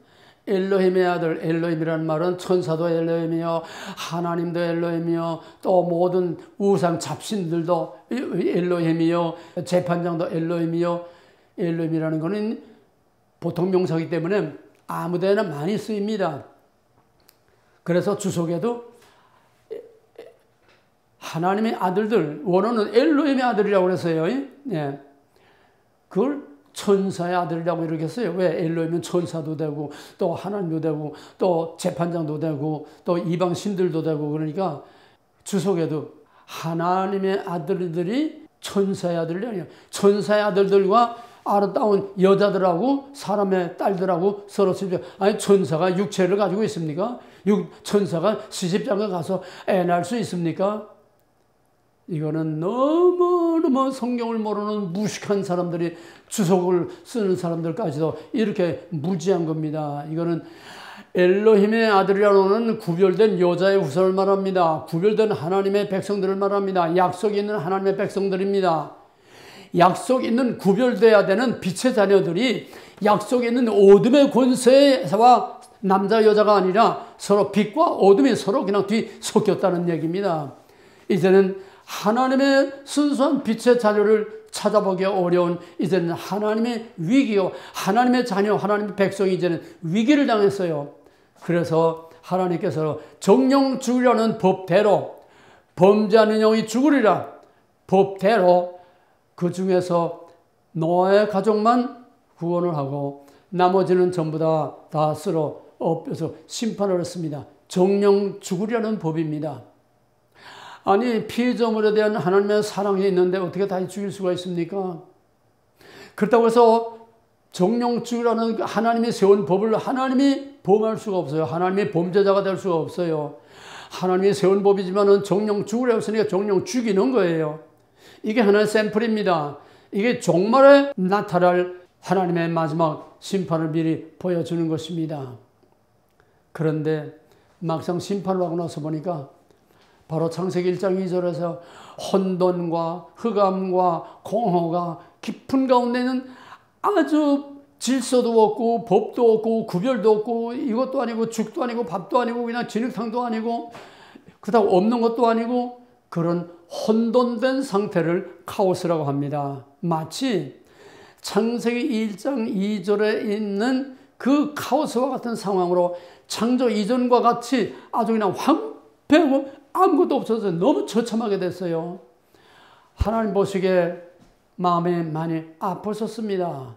엘로힘의 아들, 엘로힘이라는 말은 천사도 엘로힘이요, 하나님도 엘로힘이요, 또 모든 우상 잡신들도 엘로힘이요, 재판장도 엘로힘이요. 엘로힘이라는 것은 보통 명사이기 때문에 아무데나 많이 쓰입니다. 그래서 주석에도 하나님의 아들들, 원어는 엘로힘의 아들이라고 그랬어요. 예. 그걸 천사의 아들이라고 이렇게 했어요. 왜? 엘로힘은 천사도 되고 또 하나님도 되고 또 재판장도 되고 또 이방 신들도 되고, 그러니까 주석에도 하나님의 아들들이 천사의 아들이 아니에요. 천사의 아들들과 아름다운 여자들하고 사람의 딸들하고 서로 시집, 아니 천사가 육체를 가지고 있습니까? 천사가 시집장가 가서 애 낳을 수 있습니까? 이거는 너무너무 성경을 모르는 무식한 사람들이, 주석을 쓰는 사람들까지도 이렇게 무지한 겁니다. 이거는 엘로힘의 아들이라는 구별된 여자의 후손을 말합니다. 구별된 하나님의 백성들을 말합니다. 약속이 있는 하나님의 백성들입니다. 약속 있는 구별돼야 되는 빛의 자녀들이 약속 있는 어둠의 권세와 남자 여자가 아니라 서로 빛과 어둠이 서로 그냥 뒤섞였다는 얘기입니다. 이제는 하나님의 순수한 빛의 자녀를 찾아보기 어려운, 이제는 하나님의 위기요, 하나님의 자녀, 하나님의 백성이 이제는 위기를 당했어요. 그래서 하나님께서 정령 죽으려는 법대로, 범죄하는 영이 죽으리라 법대로 그 중에서 노아의 가족만 구원을 하고 나머지는 전부 다 쓸어 엎혀서 심판을 했습니다. 정령 죽으려는 법입니다. 아니 피조물에 대한 하나님의 사랑이 있는데 어떻게 다시 죽일 수가 있습니까? 그렇다고 해서 정령 죽이라는 하나님이 세운 법을 하나님이 범할 수가 없어요. 하나님이 범죄자가 될 수가 없어요. 하나님이 세운 법이지만은 정령 죽으라고 했으니까 정령 죽이는 거예요. 이게 하나의 샘플입니다. 이게 종말에 나타날 하나님의 마지막 심판을 미리 보여주는 것입니다. 그런데 막상 심판을 하고 나서 보니까 바로 창세기 1장 2절에서 혼돈과 흑암과 공허가 깊은 가운데는 아주 질서도 없고 법도 없고 구별도 없고 이것도 아니고 죽도 아니고 밥도 아니고 그냥 진흙탕도 아니고 그렇다고 없는 것도 아니고 그런 혼돈된 상태를 카오스라고 합니다. 마치 창세기 1장 2절에 있는 그 카오스와 같은 상황으로 창조 이전과 같이 아주 그냥 황폐하고 아무것도 없어서 너무 처참하게 됐어요. 하나님 보시기에 마음이 많이 아팠었습니다.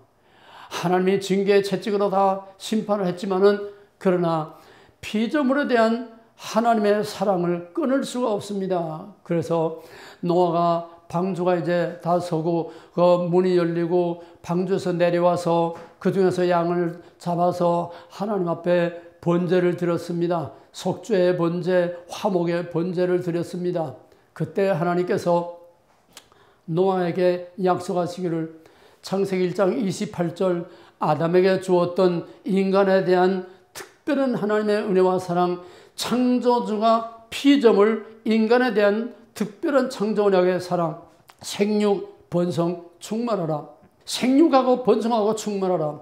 하나님이 징계 채찍으로 다 심판을 했지만은 그러나 피조물에 대한 하나님의 사랑을 끊을 수가 없습니다. 그래서 노아가 방주가 이제 다 서고 그 문이 열리고 방주에서 내려와서 그 중에서 양을 잡아서 하나님 앞에 번제를 드렸습니다. 속죄의 번제, 화목의 번제를 드렸습니다. 그때 하나님께서 노아에게 약속하시기를 창세기 1장 28절 아담에게 주었던 인간에 대한 특별한 하나님의 은혜와 사랑, 창조주가 피조물 인간에 대한 특별한 창조 언약의 사랑, 생육, 번성, 충만하라. 생육하고 번성하고 충만하라.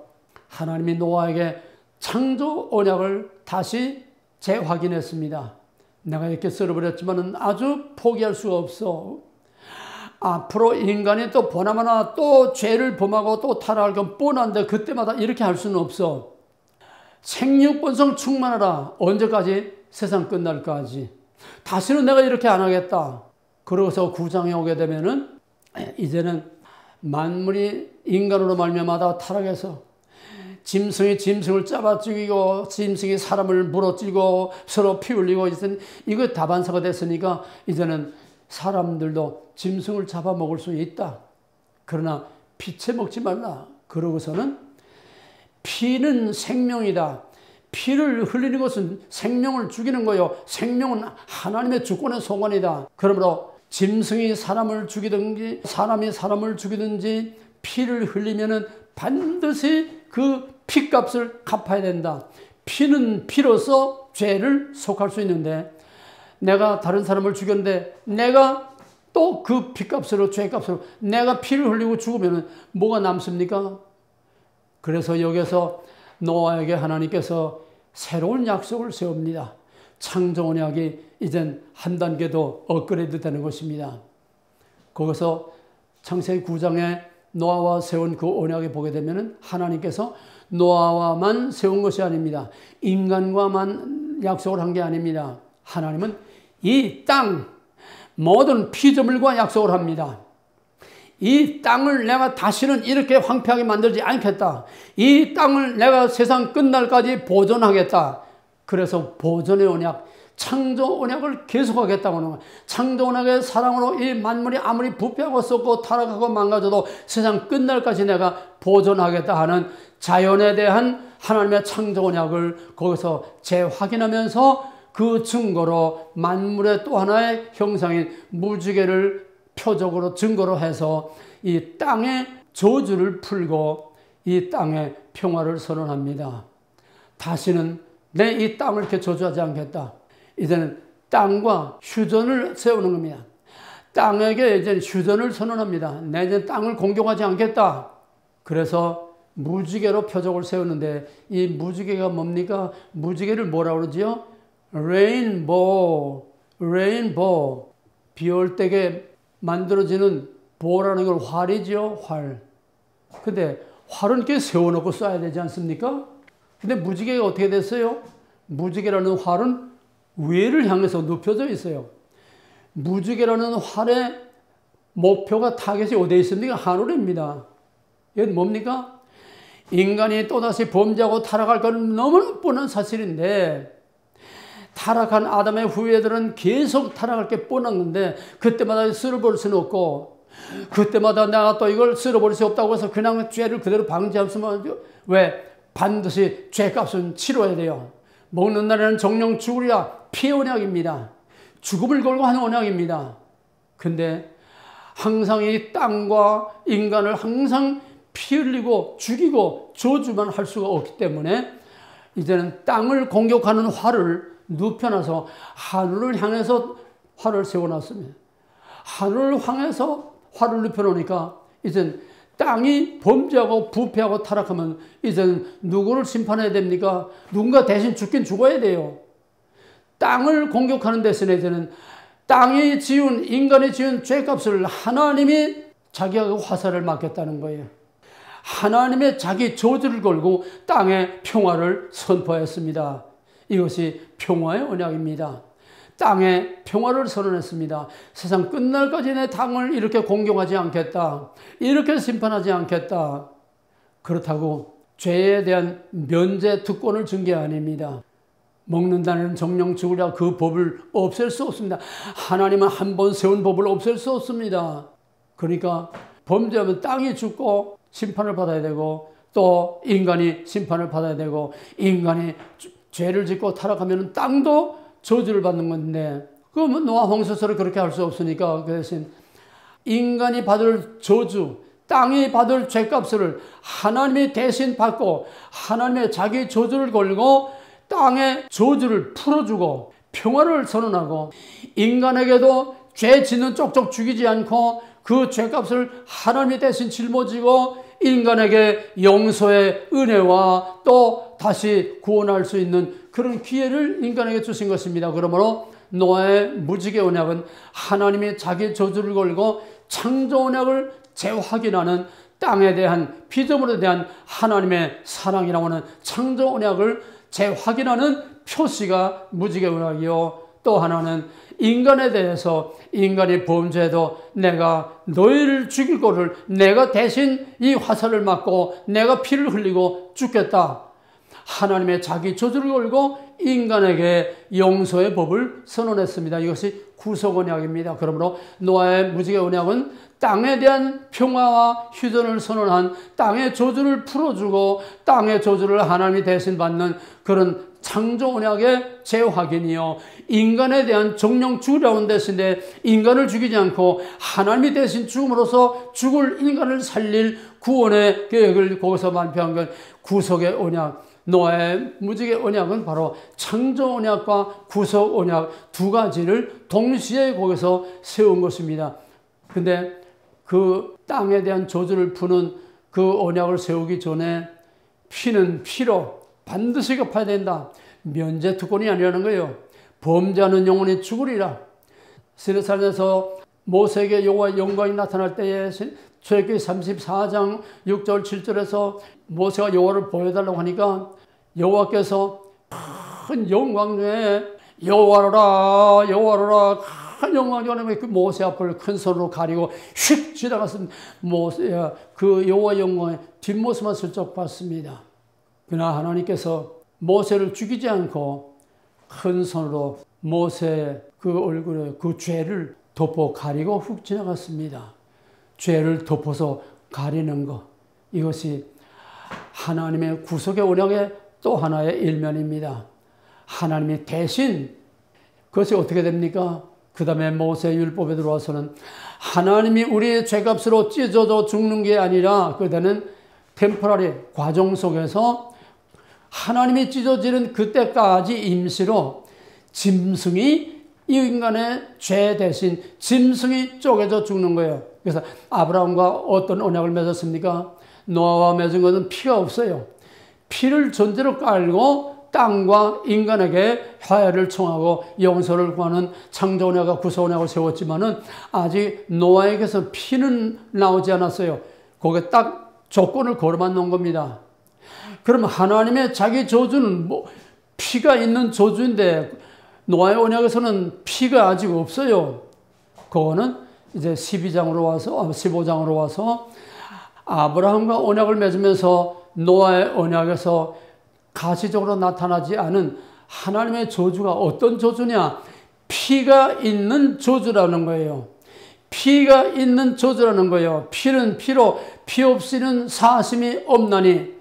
하나님이 노아에게 창조 언약을 다시 재확인했습니다. 내가 이렇게 썰어버렸지만 아주 포기할 수가 없어. 앞으로 인간이 또 보나마나 또 죄를 범하고 또 타락할 건 뻔한데 그때마다 이렇게 할 수는 없어. 생육, 번성, 충만하라. 언제까지? 세상 끝날까지. 다시는 내가 이렇게 안 하겠다. 그러고서 9장에 오게 되면은 이제는 만물이 인간으로 말미암아 타락해서 짐승이 짐승을 잡아 죽이고 짐승이 사람을 물어찌고 서로 피 흘리고 이거 다반사가 됐으니까 이제는 사람들도 짐승을 잡아먹을 수 있다. 그러나 피채 먹지 말라. 그러고서는 피는 생명이다. 피를 흘리는 것은 생명을 죽이는 거요. 생명은 하나님의 주권의 소관이다. 그러므로 짐승이 사람을 죽이든지 사람이 사람을 죽이든지 피를 흘리면은 반드시 그 피값을 갚아야 된다. 피는 피로서 죄를 속할 수 있는데 내가 다른 사람을 죽였는데 내가 또 그 피값으로 죄값으로 내가 피를 흘리고 죽으면 뭐가 남습니까? 그래서 여기서 노아에게 하나님께서 새로운 약속을 세웁니다. 창조 언약이 이젠 한 단계 더 업그레이드 되는 것입니다. 거기서 창세기 9장에 노아와 세운 그 언약에 보게 되면 하나님께서 노아와만 세운 것이 아닙니다. 인간과만 약속을 한 게 아닙니다. 하나님은 이 땅 모든 피조물과 약속을 합니다. 이 땅을 내가 다시는 이렇게 황폐하게 만들지 않겠다. 이 땅을 내가 세상 끝날까지 보존하겠다. 그래서 보존의 언약, 창조 언약을 계속하겠다고 하는 거예요. 창조 언약의 사랑으로 이 만물이 아무리 부패하고 썩고 타락하고 망가져도 세상 끝날까지 내가 보존하겠다 하는 자연에 대한 하나님의 창조 언약을 거기서 재확인하면서 그 증거로 만물의 또 하나의 형상인 무지개를 표적으로 증거로 해서 이 땅의 저주를 풀고 이 땅의 평화를 선언합니다. 다시는 내 이 땅을 이렇게 저주하지 않겠다. 이제는 땅과 휴전을 세우는 겁니다. 땅에게 이제 휴전을 선언합니다. 내 이제 땅을 공격하지 않겠다. 그래서 무지개로 표적을 세우는데 이 무지개가 뭡니까? 무지개를 뭐라고 그러지요? 레인보우, 레인보우. 비 올 때에 만들어지는 보라는 걸 활이죠, 활. 근데 활은 이렇게 세워놓고 쏴야 되지 않습니까? 근데 무지개가 어떻게 됐어요? 무지개라는 활은 위를 향해서 눕혀져 있어요. 무지개라는 활의 목표가 타겟이 어디에 있습니까? 하늘입니다. 이건 뭡니까? 인간이 또다시 범죄하고 타락할 건 너무나 뻔한 사실인데 타락한 아담의 후예들은 계속 타락할 게 뻔한데 그때마다 쓸어버릴 수는 없고 그때마다 내가 또 이걸 쓸어버릴 수 없다고 해서 그냥 죄를 그대로 방지할 수만 왜? 반드시 죄값은 치러야 돼요. 먹는 날에는 정령 죽으리라 피의 언약입니다. 죽음을 걸고 하는 언약입니다. 근데 항상 이 땅과 인간을 항상 피 흘리고 죽이고 저주만 할 수가 없기 때문에 이제는 땅을 공격하는 활을 눕혀놔서 하늘을 향해서 활을 세워놨습니다. 하늘을 향해서 활을 눕혀놓으니까 이젠 땅이 범죄하고 부패하고 타락하면 이제는 누구를 심판해야 됩니까? 누군가 대신 죽긴 죽어야 돼요. 땅을 공격하는 대신에 이제는 땅이 지은 인간이 지은 죄값을 하나님이 자기가 화살을 맞겠다는 거예요. 하나님의 자기 저주를 걸고 땅에 평화를 선포했습니다. 이것이 평화의 언약입니다. 땅에 평화를 선언했습니다. 세상 끝날까지 내 땅을 이렇게 공격하지 않겠다. 이렇게 심판하지 않겠다. 그렇다고 죄에 대한 면제 특권을 준 게 아닙니다. 먹는다는 정령 죽으랴 그 법을 없앨 수 없습니다. 하나님은 한 번 세운 법을 없앨 수 없습니다. 그러니까 범죄하면 땅이 죽고 심판을 받아야 되고 또 인간이 심판을 받아야 되고 인간이 죄를 짓고 타락하면 땅도 저주를 받는 건데 그러면 노아 홍수처럼 그렇게 할 수 없으니까 그 대신 인간이 받을 저주 땅이 받을 죄값을 하나님이 대신 받고 하나님의 자기 저주를 걸고 땅의 저주를 풀어주고 평화를 선언하고 인간에게도 죄 짓는 쪽쪽 죽이지 않고 그 죄값을 하나님이 대신 짊어지고 인간에게 용서의 은혜와 또 다시 구원할 수 있는 그런 기회를 인간에게 주신 것입니다. 그러므로 노아의 무지개 언약은 하나님이 자기 저주를 걸고 창조 언약을 재확인하는 땅에 대한 피조물에 대한 하나님의 사랑이라고 하는 창조 언약을 재확인하는 표시가 무지개 언약이요. 또 하나는 인간에 대해서 인간이 범죄해도 내가 너희를 죽일 거를 내가 대신 이 화살을 맞고 내가 피를 흘리고 죽겠다. 하나님의 자기 저주를 걸고 인간에게 용서의 법을 선언했습니다. 이것이 구속 언약입니다. 그러므로 노아의 무지개 언약은 땅에 대한 평화와 휴전을 선언한 땅의 저주를 풀어주고 땅의 저주를 하나님이 대신 받는 그런 창조 언약의 재확인이요. 인간에 대한 정령 죽으라는 대신에 인간을 죽이지 않고 하나님이 대신 죽음으로써 죽을 인간을 살릴 구원의 계획을 거기서 발표한 건 구속의 언약. 노아의 무지개 언약은 바로 창조 언약과 구속 언약 두 가지를 동시에 거기서 세운 것입니다. 근데 그 땅에 대한 저주를 푸는 그 언약을 세우기 전에 피는 피로 반드시 갚아야 된다. 면제 특권이 아니라는 거예요. 범죄하는 영혼이 죽으리라. 시내산에서 모세에게 여호와의 영광이 나타날 때에 출애굽기 34장 6절 7절에서 모세가 여호와를 보여달라고 하니까 여호와께서 큰 영광 중에 여호와로라 여호와로라 큰 영광 중에 그 모세 앞을 큰 손으로 가리고 휙 지나갔습니다. 모세야 그 여호와의 영광의 뒷모습만 슬쩍 봤습니다. 그러나 하나님께서 모세를 죽이지 않고 큰 손으로 모세의 그 얼굴에 그 죄를 덮어 가리고 훅 지나갔습니다. 죄를 덮어서 가리는 것, 이것이 하나님의 구속의 언약의 또 하나의 일면입니다. 하나님이 대신 그것이 어떻게 됩니까? 그 다음에 모세 율법에 들어와서는 하나님이 우리의 죄값으로 찢어져 죽는 게 아니라 그때는 템포러리 과정 속에서 하나님이 찢어지는 그때까지 임시로 짐승이 이 인간의 죄 대신 짐승이 쪼개져 죽는 거예요. 그래서 아브라함과 어떤 언약을 맺었습니까? 노아와 맺은 것은 피가 없어요. 피를 전제로 깔고 땅과 인간에게 화해를 청하고 용서를 구하는 창조 언약과 구속 언약을 세웠지만은 아직 노아에게서 피는 나오지 않았어요. 거기에 딱 조건을 걸어만 놓은 겁니다. 그럼 하나님의 자기 저주는 뭐 피가 있는 저주인데 노아의 언약에서는 피가 아직 없어요. 그거는 이제 15장으로 와서 아브라함과 언약을 맺으면서 노아의 언약에서 가시적으로 나타나지 않은 하나님의 저주가 어떤 저주냐? 피가 있는 저주라는 거예요. 피가 있는 저주라는 거예요. 피는 피로, 피 없이는 사심이 없나니.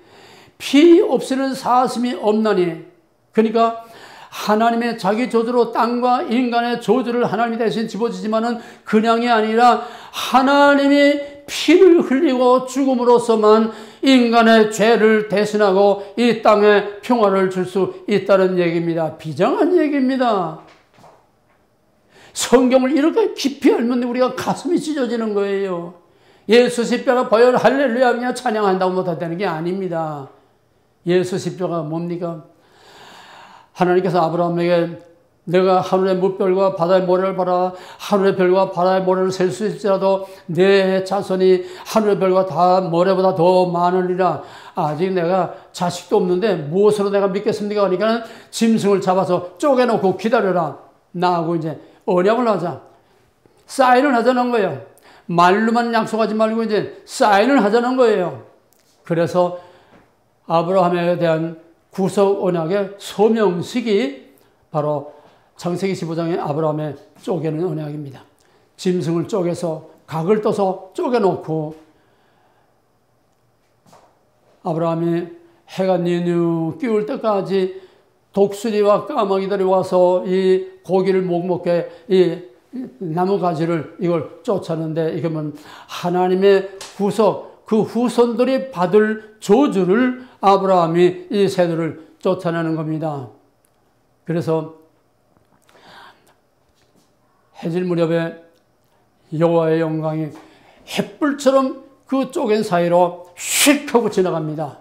피 없이는 사심이 없나니. 그러니까 하나님의 자기 저주로 땅과 인간의 저주를 하나님이 대신 집어지지만은 그냥이 아니라 하나님이 피를 흘리고 죽음으로서만 인간의 죄를 대신하고 이 땅에 평화를 줄 수 있다는 얘기입니다. 비장한 얘기입니다. 성경을 이렇게 깊이 알면 우리가 가슴이 찢어지는 거예요. 예수 십자가 보혈 할렐루야 그냥 찬양한다고 못하다는 게 아닙니다. 예수 십자가 뭡니까? 하나님께서 아브라함에게 내가 하늘의 물별과 바다의 모래를 봐라. 하늘의 별과 바다의 모래를 셀 수 있을지라도 내 자손이 하늘의 별과 다 모래보다 더 많으리라. 아직 내가 자식도 없는데 무엇으로 내가 믿겠습니까? 그러니까 짐승을 잡아서 쪼개놓고 기다려라. 나하고 이제 언약을 하자. 사인을 하자는 거예요. 말로만 약속하지 말고 이제 사인을 하자는 거예요. 그래서 아브라함에 대한 구속 언약의 소명식이 바로 창세기 15장의 아브라함의 쪼개는 언약입니다. 짐승을 쪼개서 각을 떠서 쪼개놓고 아브라함이 해가 니누 끼울 때까지 독수리와 까마귀들이 와서 이 고기를 못 먹게 이 나무 가지를 이걸 쫓았는데 이거면 하나님의 구속, 그 후손들이 받을 저주를 아브라함이 이 세대를 쫓아내는 겁니다. 그래서 해질 무렵에 여호와의 영광이 햇불처럼 그 쪼갠 사이로 휙 하고 지나갑니다.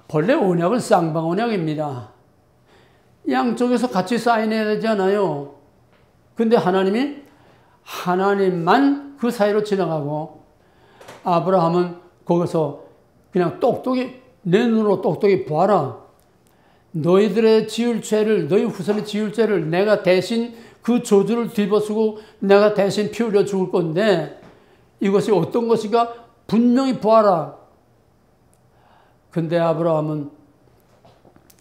본래 언약은 쌍방 언약입니다. 양쪽에서 같이 사인해야 되잖아요. 근데 하나님만 그 사이로 지나가고 아브라함은 거기서 그냥 똑똑히 내 눈으로 똑똑히 봐라. 너희들의 지을 죄를, 너희 후손의 지을 죄를 내가 대신 그 저주를 뒤집어쓰고 내가 대신 피 흘려 죽을 건데 이것이 어떤 것인가 분명히 보아라. 근데 아브라함은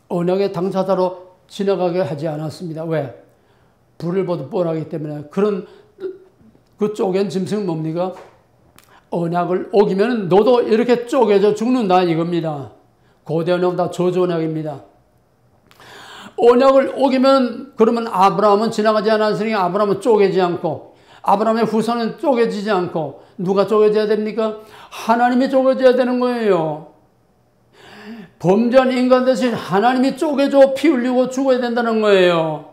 언약의 당사자로 지나가게 하지 않았습니다. 왜? 불을 보듯 뻔하기 때문에. 그런 그 쪼갠 짐승은 뭡니까? 언약을 어기면 너도 이렇게 쪼개져 죽는다 이겁니다. 고대 언약은 다 저주 언약입니다. 언약을 어기면 그러면 아브라함은 지나가지 않았으니 아브라함은 쪼개지 않고 아브라함의 후손은 쪼개지지 않고 누가 쪼개져야 됩니까? 하나님이 쪼개져야 되는 거예요. 범죄한 인간 대신 하나님이 쪼개져 피 흘리고 죽어야 된다는 거예요.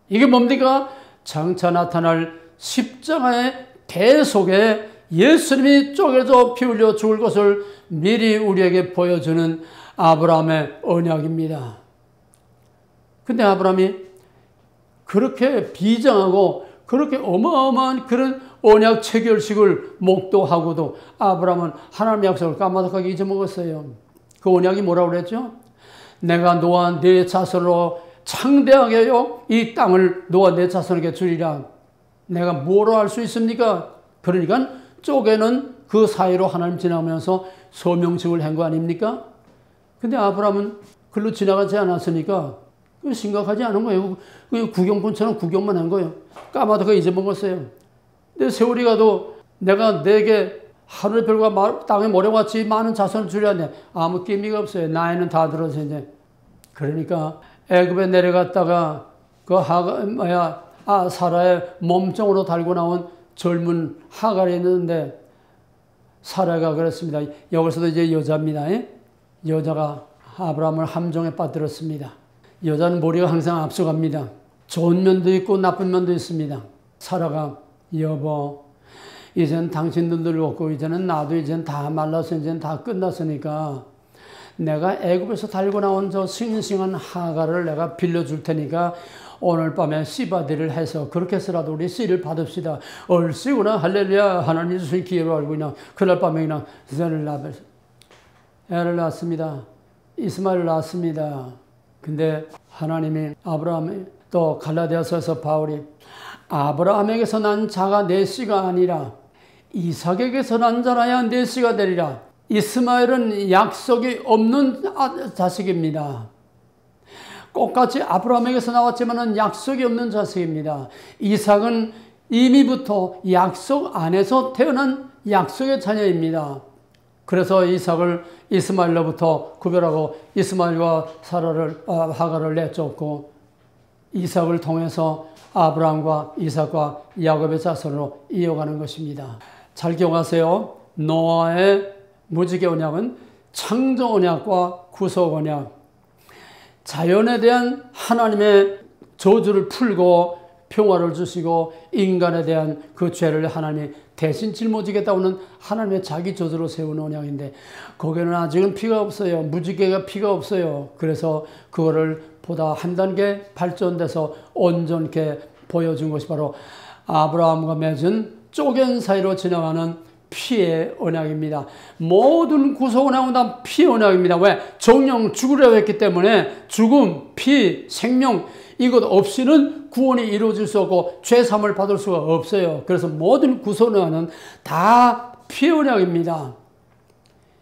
이게 뭡니까? 장차 나타날 십자가의 대속에 예수님이 쪼개져 피 흘려 죽을 것을 미리 우리에게 보여주는 아브라함의 언약입니다. 근데 아브라함이 그렇게 비장하고 그렇게 어마어마한 그런 언약 체결식을 목도하고도 아브라함은 하나님의 약속을 까마득하게 잊어먹었어요. 그 언약이 뭐라고 그랬죠? 내가 너와 네 자손으로 창대하게요 이 땅을 너와 네 자손에게 주리라. 내가 뭐로 할 수 있습니까? 그러니까 쪼개는 그 사이로 하나님 지나가면서 소명식을 한 거 아닙니까? 근데 아브라함은 글로 지나가지 않았으니까 심각하지 않은 거예요. 구경꾼처럼 구경만 한 거예요. 까마득하게 잊어먹었어요. 근데 세월이 가도 내가 내게 하늘의 별과 땅의 모래같이 많은 자손을 주려 하는데 아무 끼미가 없어요. 나이는 다 들어서 이제. 그러니까 애굽에 내려갔다가 그 사라의 몸종으로 달고 나온 젊은 하갈이 있는데 사라가 그랬습니다. 여기서도 이제 여자입니다. 여자가 아브라함을 함정에 빠뜨렸습니다. 여자는 머리가 항상 앞서갑니다. 좋은 면도 있고 나쁜 면도 있습니다. 사라가 여보 이제는 당신도 늙었고 이제는 나도 이제는 다 말라서 이제는 다 끝났으니까 내가 애굽에서 달고 나온 저 싱싱한 하갈을 내가 빌려줄 테니까 오늘 밤에 씨바디를 해서 그렇게 해서라도 우리 씨를 받읍시다. 얼씨구나 할렐루야 하나님 주신 기회로 알고 그냥 그날 밤에 그냥 애를 낳았습니다. 이스마엘을 낳았습니다. 근데 하나님이 아브라함이 또 갈라디아서에서 바울이 아브라함에게서 난 자가 내 씨가 아니라 이삭에게서 난 자라야 내 씨가 되리라. 이스마엘은 약속이 없는 자식입니다. 똑같이 아브라함에게서 나왔지만 약속이 없는 자식입니다. 이삭은 이미부터 약속 안에서 태어난 약속의 자녀입니다. 그래서 이삭을 이스마엘로부터 구별하고 이스마엘과 하갈을 내쫓고 이삭을 통해서 아브라함과 이삭과 야곱의 자손으로 이어가는 것입니다. 잘 기억하세요. 노아의 무지개 언약은 창조 언약과 구속 언약, 자연에 대한 하나님의 저주를 풀고 평화를 주시고 인간에 대한 그 죄를 하나님이 대신 짊어지겠다고는 하나님의 자기 저주로 세운 언약인데 거기에는 아직은 피가 없어요. 무지개가 피가 없어요. 그래서 그거를 보다 한 단계 발전돼서 온전케 보여준 것이 바로 아브라함과 맺은 쪼갠 사이로 지나가는 피의 언약입니다. 모든 구속 언약은 다 피의 언약입니다. 왜? 정령 죽으려고 했기 때문에 죽음, 피, 생명 이것 없이는 구원이 이루어질 수 없고 죄사함을 받을 수가 없어요. 그래서 모든 구속 언약은 다 피의 언약입니다.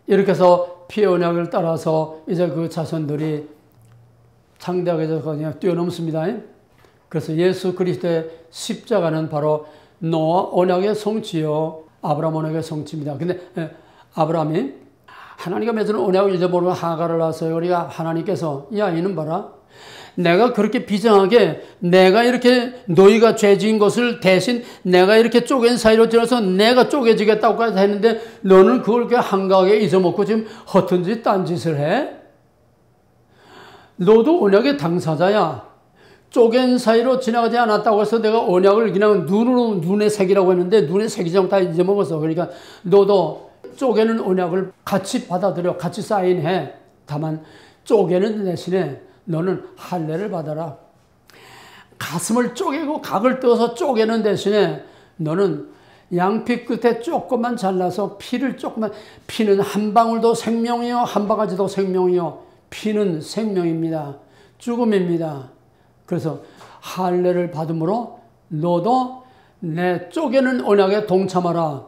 이렇게 해서 피의 언약을 따라서 이제 그 자손들이 창대하게 그냥 뛰어넘습니다. 그래서 예수 그리스도의 십자가는 바로 노아 언약의 성취요 아브라함 언약의 성취입니다. 근데 아브라함이 하나님과 맺은 언약을 잊어버리고 하갈을 낳았어요. 우리가 하나님께서 야 이는 봐라. 내가 그렇게 비장하게 내가 이렇게 너희가 죄 지은 것을 대신 내가 이렇게 쪼갠 사이로 들어서 내가 쪼개지겠다고까지 했는데 너는 그걸 그렇게 한가하게 잊어먹고 지금 허튼 짓 딴 짓을 해? 너도 언약의 당사자야. 쪼갠 사이로 지나가지 않았다고 해서 내가 언약을 그냥 눈에 새기라고 했는데 눈에 새기지 않고 다 잊어먹었어. 그러니까 너도 쪼개는 언약을 같이 받아들여, 같이 사인해. 다만 쪼개는 대신에 너는 할례를 받아라. 가슴을 쪼개고 각을 떼어서 쪼개는 대신에 너는 양피 끝에 조금만 잘라서 피를 조금만, 피는 한 방울도 생명이요 한 바가지도 생명이요. 피는 생명입니다. 죽음입니다. 그래서 할례를 받음으로 너도 내 쪼개는 언약에 동참하라.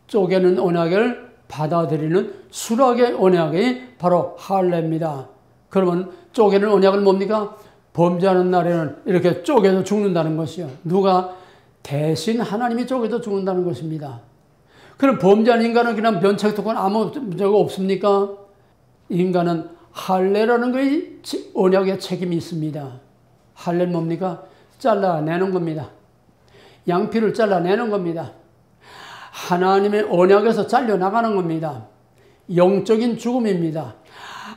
쪼개는 언약을 받아들이는 수락의 언약이 바로 할례입니다. 그러면 쪼개는 언약은 뭡니까? 범죄하는 날에는 이렇게 쪼개서 죽는다는 것이요. 누가? 대신 하나님이 쪼개서 죽는다는 것입니다. 그럼 범죄한 인간은 그냥 면책특권 아무 문제가 없습니까? 인간은 할례라는 것이 언약의 책임이 있습니다. 할례는 뭡니까? 잘라내는 겁니다. 양피를 잘라내는 겁니다. 하나님의 언약에서 잘려나가는 겁니다. 영적인 죽음입니다.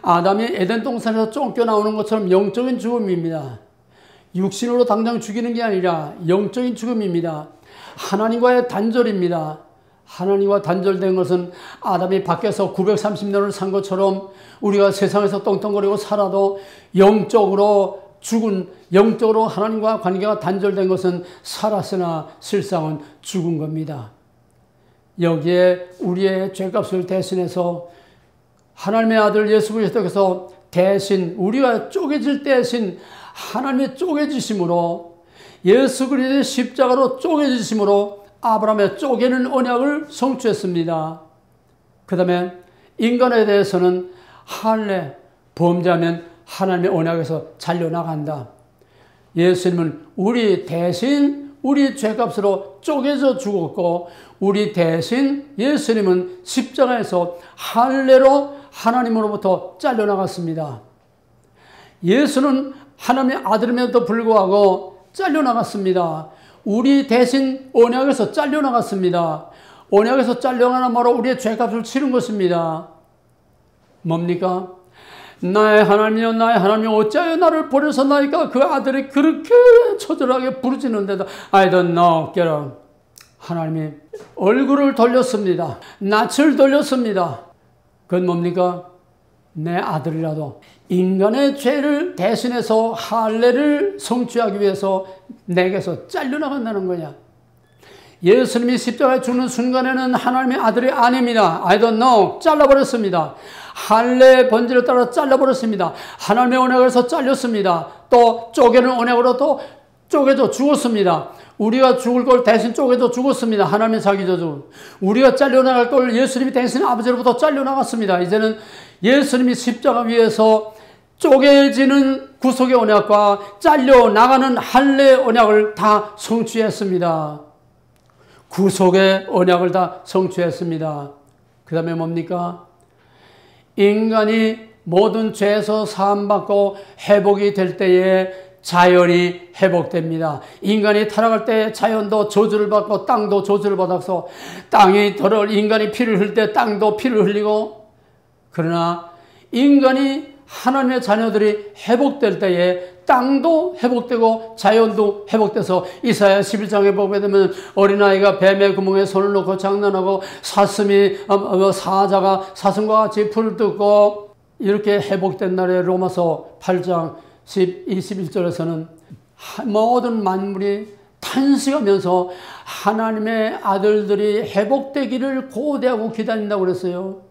아담이 에덴 동산에서 쫓겨나오는 것처럼 영적인 죽음입니다. 육신으로 당장 죽이는 게 아니라 영적인 죽음입니다. 하나님과의 단절입니다. 하나님과 단절된 것은 아담이 밖에서 930년을 산 것처럼 우리가 세상에서 떵떵거리고 살아도 영적으로 하나님과 관계가 단절된 것은 살았으나 실상은 죽은 겁니다. 여기에 우리의 죄값을 대신해서 하나님의 아들 예수 그리스도께서 대신 우리가 쪼개질 대신 하나님의 쪼개지심으로 예수 그리스도의 십자가로 쪼개지심으로 아브라함의 쪼개는 언약을 성취했습니다. 그 다음에 인간에 대해서는 할례, 범죄하면 하나님의 언약에서 잘려나간다. 예수님은 우리 대신 우리 죄값으로 쪼개져 죽었고 우리 대신 예수님은 십자가에서 할례로 하나님으로부터 잘려나갔습니다. 예수는 하나님의 아들임에도 불구하고 잘려나갔습니다. 우리 대신 언약에서 잘려나갔습니다. 언약에서 잘려나가는 바로 우리의 죄값을 치른 것입니다. 뭡니까? 나의 하나님이여 나의 하나님이여 어찌하여 나를 버렸었나이까? 그 아들이 그렇게 처절하게 부르짖는데도 I don't know, get on. 하나님이 얼굴을 돌렸습니다. 낯을 돌렸습니다. 그건 뭡니까? 내 아들이라도 인간의 죄를 대신해서 할례를 성취하기 위해서 내게서 잘려나간다는 거냐. 예수님이 십자가에 죽는 순간에는 하나님의 아들이 아닙니다. I don't know. 잘라버렸습니다. 할례의 번제를 따라 잘라버렸습니다. 하나님의 언약에서 잘렸습니다. 또 쪼개는 언약으로 또 쪼개져 죽었습니다. 우리가 죽을 걸 대신 쪼개져 죽었습니다. 하나님의 자기 저주. 우리가 잘려나갈 걸 예수님이 대신 아버지로부터 잘려나갔습니다. 이제는 예수님이 십자가 위에서 쪼개지는 구속의 언약과 잘려나가는 할례의 언약을 다 성취했습니다. 구속의 언약을 다 성취했습니다. 그 다음에 뭡니까? 인간이 모든 죄에서 사함받고 회복이 될 때에 자연이 회복됩니다. 인간이 타락할 때 자연도 저주를 받고 땅도 저주를 받아서 땅이 인간이 피를 흘릴 때 땅도 피를 흘리고, 그러나 인간이 하나님의 자녀들이 회복될 때에 땅도 회복되고 자연도 회복돼서 이사야 11장에 보게 되면 어린아이가 뱀의 구멍에 손을 넣고 장난하고 사자가 사슴과 같이 풀을 뜯고 이렇게 회복된 날에 로마서 8장 21절에서는 모든 만물이 탄식하면서 하나님의 아들들이 회복되기를 고대하고 기다린다고 그랬어요.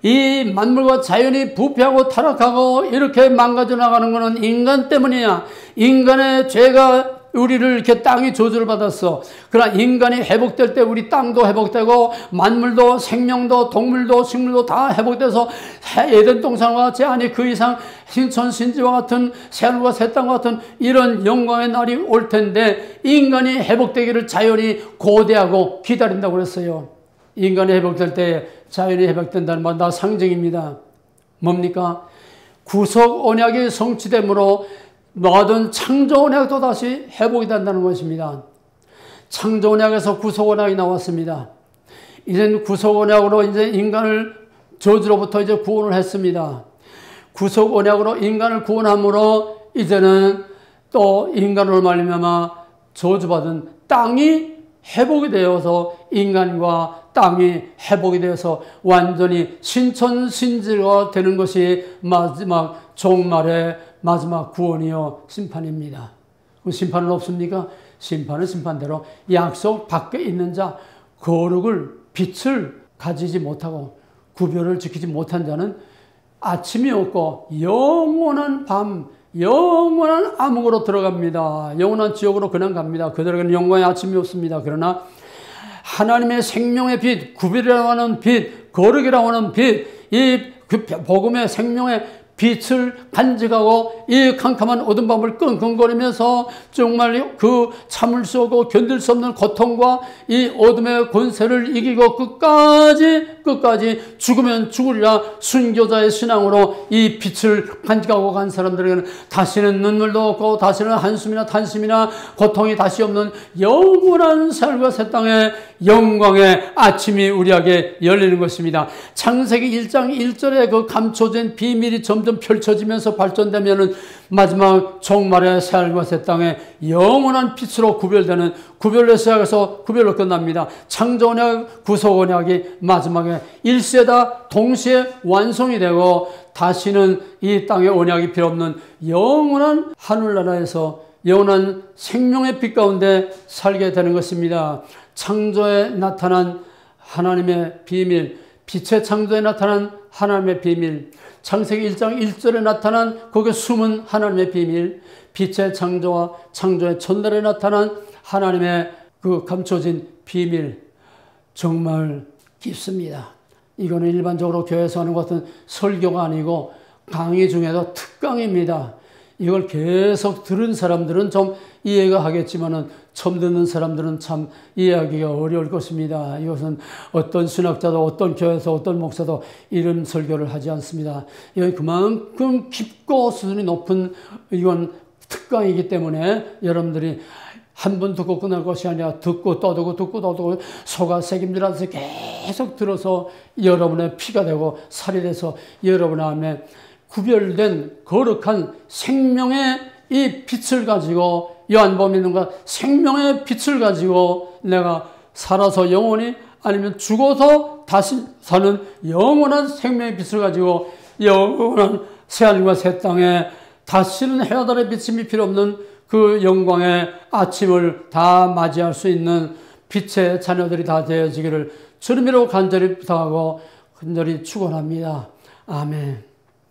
이 만물과 자연이 부패하고 타락하고 이렇게 망가져 나가는 것은 인간 때문이야. 인간의 죄가 우리를 이렇게 땅이 저주를 받았어. 그러나 인간이 회복될 때 우리 땅도 회복되고 만물도 생명도 동물도 식물도 다 회복돼서 에덴 동산과 같이 아니 그 이상 신천 신지와 같은 새하늘과 새 땅과 같은 이런 영광의 날이 올 텐데 인간이 회복되기를 자연이 고대하고 기다린다고 그랬어요. 인간이 회복될 때 자연이 회복된다는 말 다 상징입니다. 뭡니까? 구속 언약이 성취됨으로 모든 창조 언약도 다시 회복이 된다는 것입니다. 창조 언약에서 구속 언약이 나왔습니다. 이제 구속 언약으로 이제 인간을 저주로부터 이제 구원을 했습니다. 구속 언약으로 인간을 구원함으로 이제는 또 인간을 말미암아 저주받은 땅이 회복이 되어서 인간과 땅이 회복이 되어서 완전히 신천신지가 되는 것이 마지막 종말의 마지막 구원이요 심판입니다. 심판은 없습니까? 심판은 심판대로 약속 밖에 있는 자, 거룩을 빛을 가지지 못하고 구별을 지키지 못한 자는 아침이 없고 영원한 밤, 영원한 암흑으로 들어갑니다. 영원한 지옥으로 그냥 갑니다. 그들에게는 영원의 아침이 없습니다. 그러나 하나님의 생명의 빛, 구별이라고 하는 빛, 거룩이라고 하는 빛, 이 복음의 생명의 빛을 간직하고 이 캄캄한 어두운 밤을 끙끙거리면서 정말 그 참을 수 없고 견딜 수 없는 고통과 이 어둠의 권세를 이기고 끝까지 죽으면 죽으리라 순교자의 신앙으로 이 빛을 간직하고 간 사람들에게는 다시는 눈물도 없고 다시는 한숨이나 탄심이나 고통이 다시 없는 영원한 삶과 새 땅의 영광의 아침이 우리에게 열리는 것입니다. 창세기 1장 1절에 그 감춰진 비밀이 점점 펼쳐지면서 발전되면은 마지막 종말의 삶과 새 땅의 영원한 빛으로 구별되는 구별로 시작해서 구별로 끝납니다. 창조 언약, 구속 언약이 마지막에 일세다 동시에 완성이 되고 다시는 이 땅에 언약이 필요 없는 영원한 하늘나라에서 영원한 생명의 빛 가운데 살게 되는 것입니다. 창조에 나타난 하나님의 비밀, 빛의 창조에 나타난 하나님의 비밀, 창세기 1장 1절에 나타난 거기에 숨은 하나님의 비밀, 빛의 창조와 창조의 전날에 나타난 하나님의 그 감춰진 비밀, 정말 깊습니다. 이거는 일반적으로 교회에서 하는 것 같은 설교가 아니고 강의 중에도 특강입니다. 이걸 계속 들은 사람들은 좀 이해가 하겠지만은 처음 듣는 사람들은 참 이해하기가 어려울 것입니다. 이것은 어떤 신학자도 어떤 교회에서 어떤 목사도 이런 설교를 하지 않습니다. 이건 그만큼 깊고 수준이 높은 이건 특강이기 때문에 여러분들이 한 번 듣고 끝날 것이 아니라 듣고 떠들고 속아 새김질하면서 계속 들어서 여러분의 피가 되고 살이 돼서 여러분 안에 구별된 거룩한 생명의 이 빛을 가지고 요한복음에 있는 것 생명의 빛을 가지고 내가 살아서 영원히 아니면 죽어서 다시 사는 영원한 생명의 빛을 가지고 영원한 새하늘과 새 땅에 다시는 해와 달의 비침이 필요 없는 그 영광의 아침을 다 맞이할 수 있는 빛의 자녀들이 다 되어지기를 주님으로 간절히 부탁하고 간절히 축원합니다. 아멘.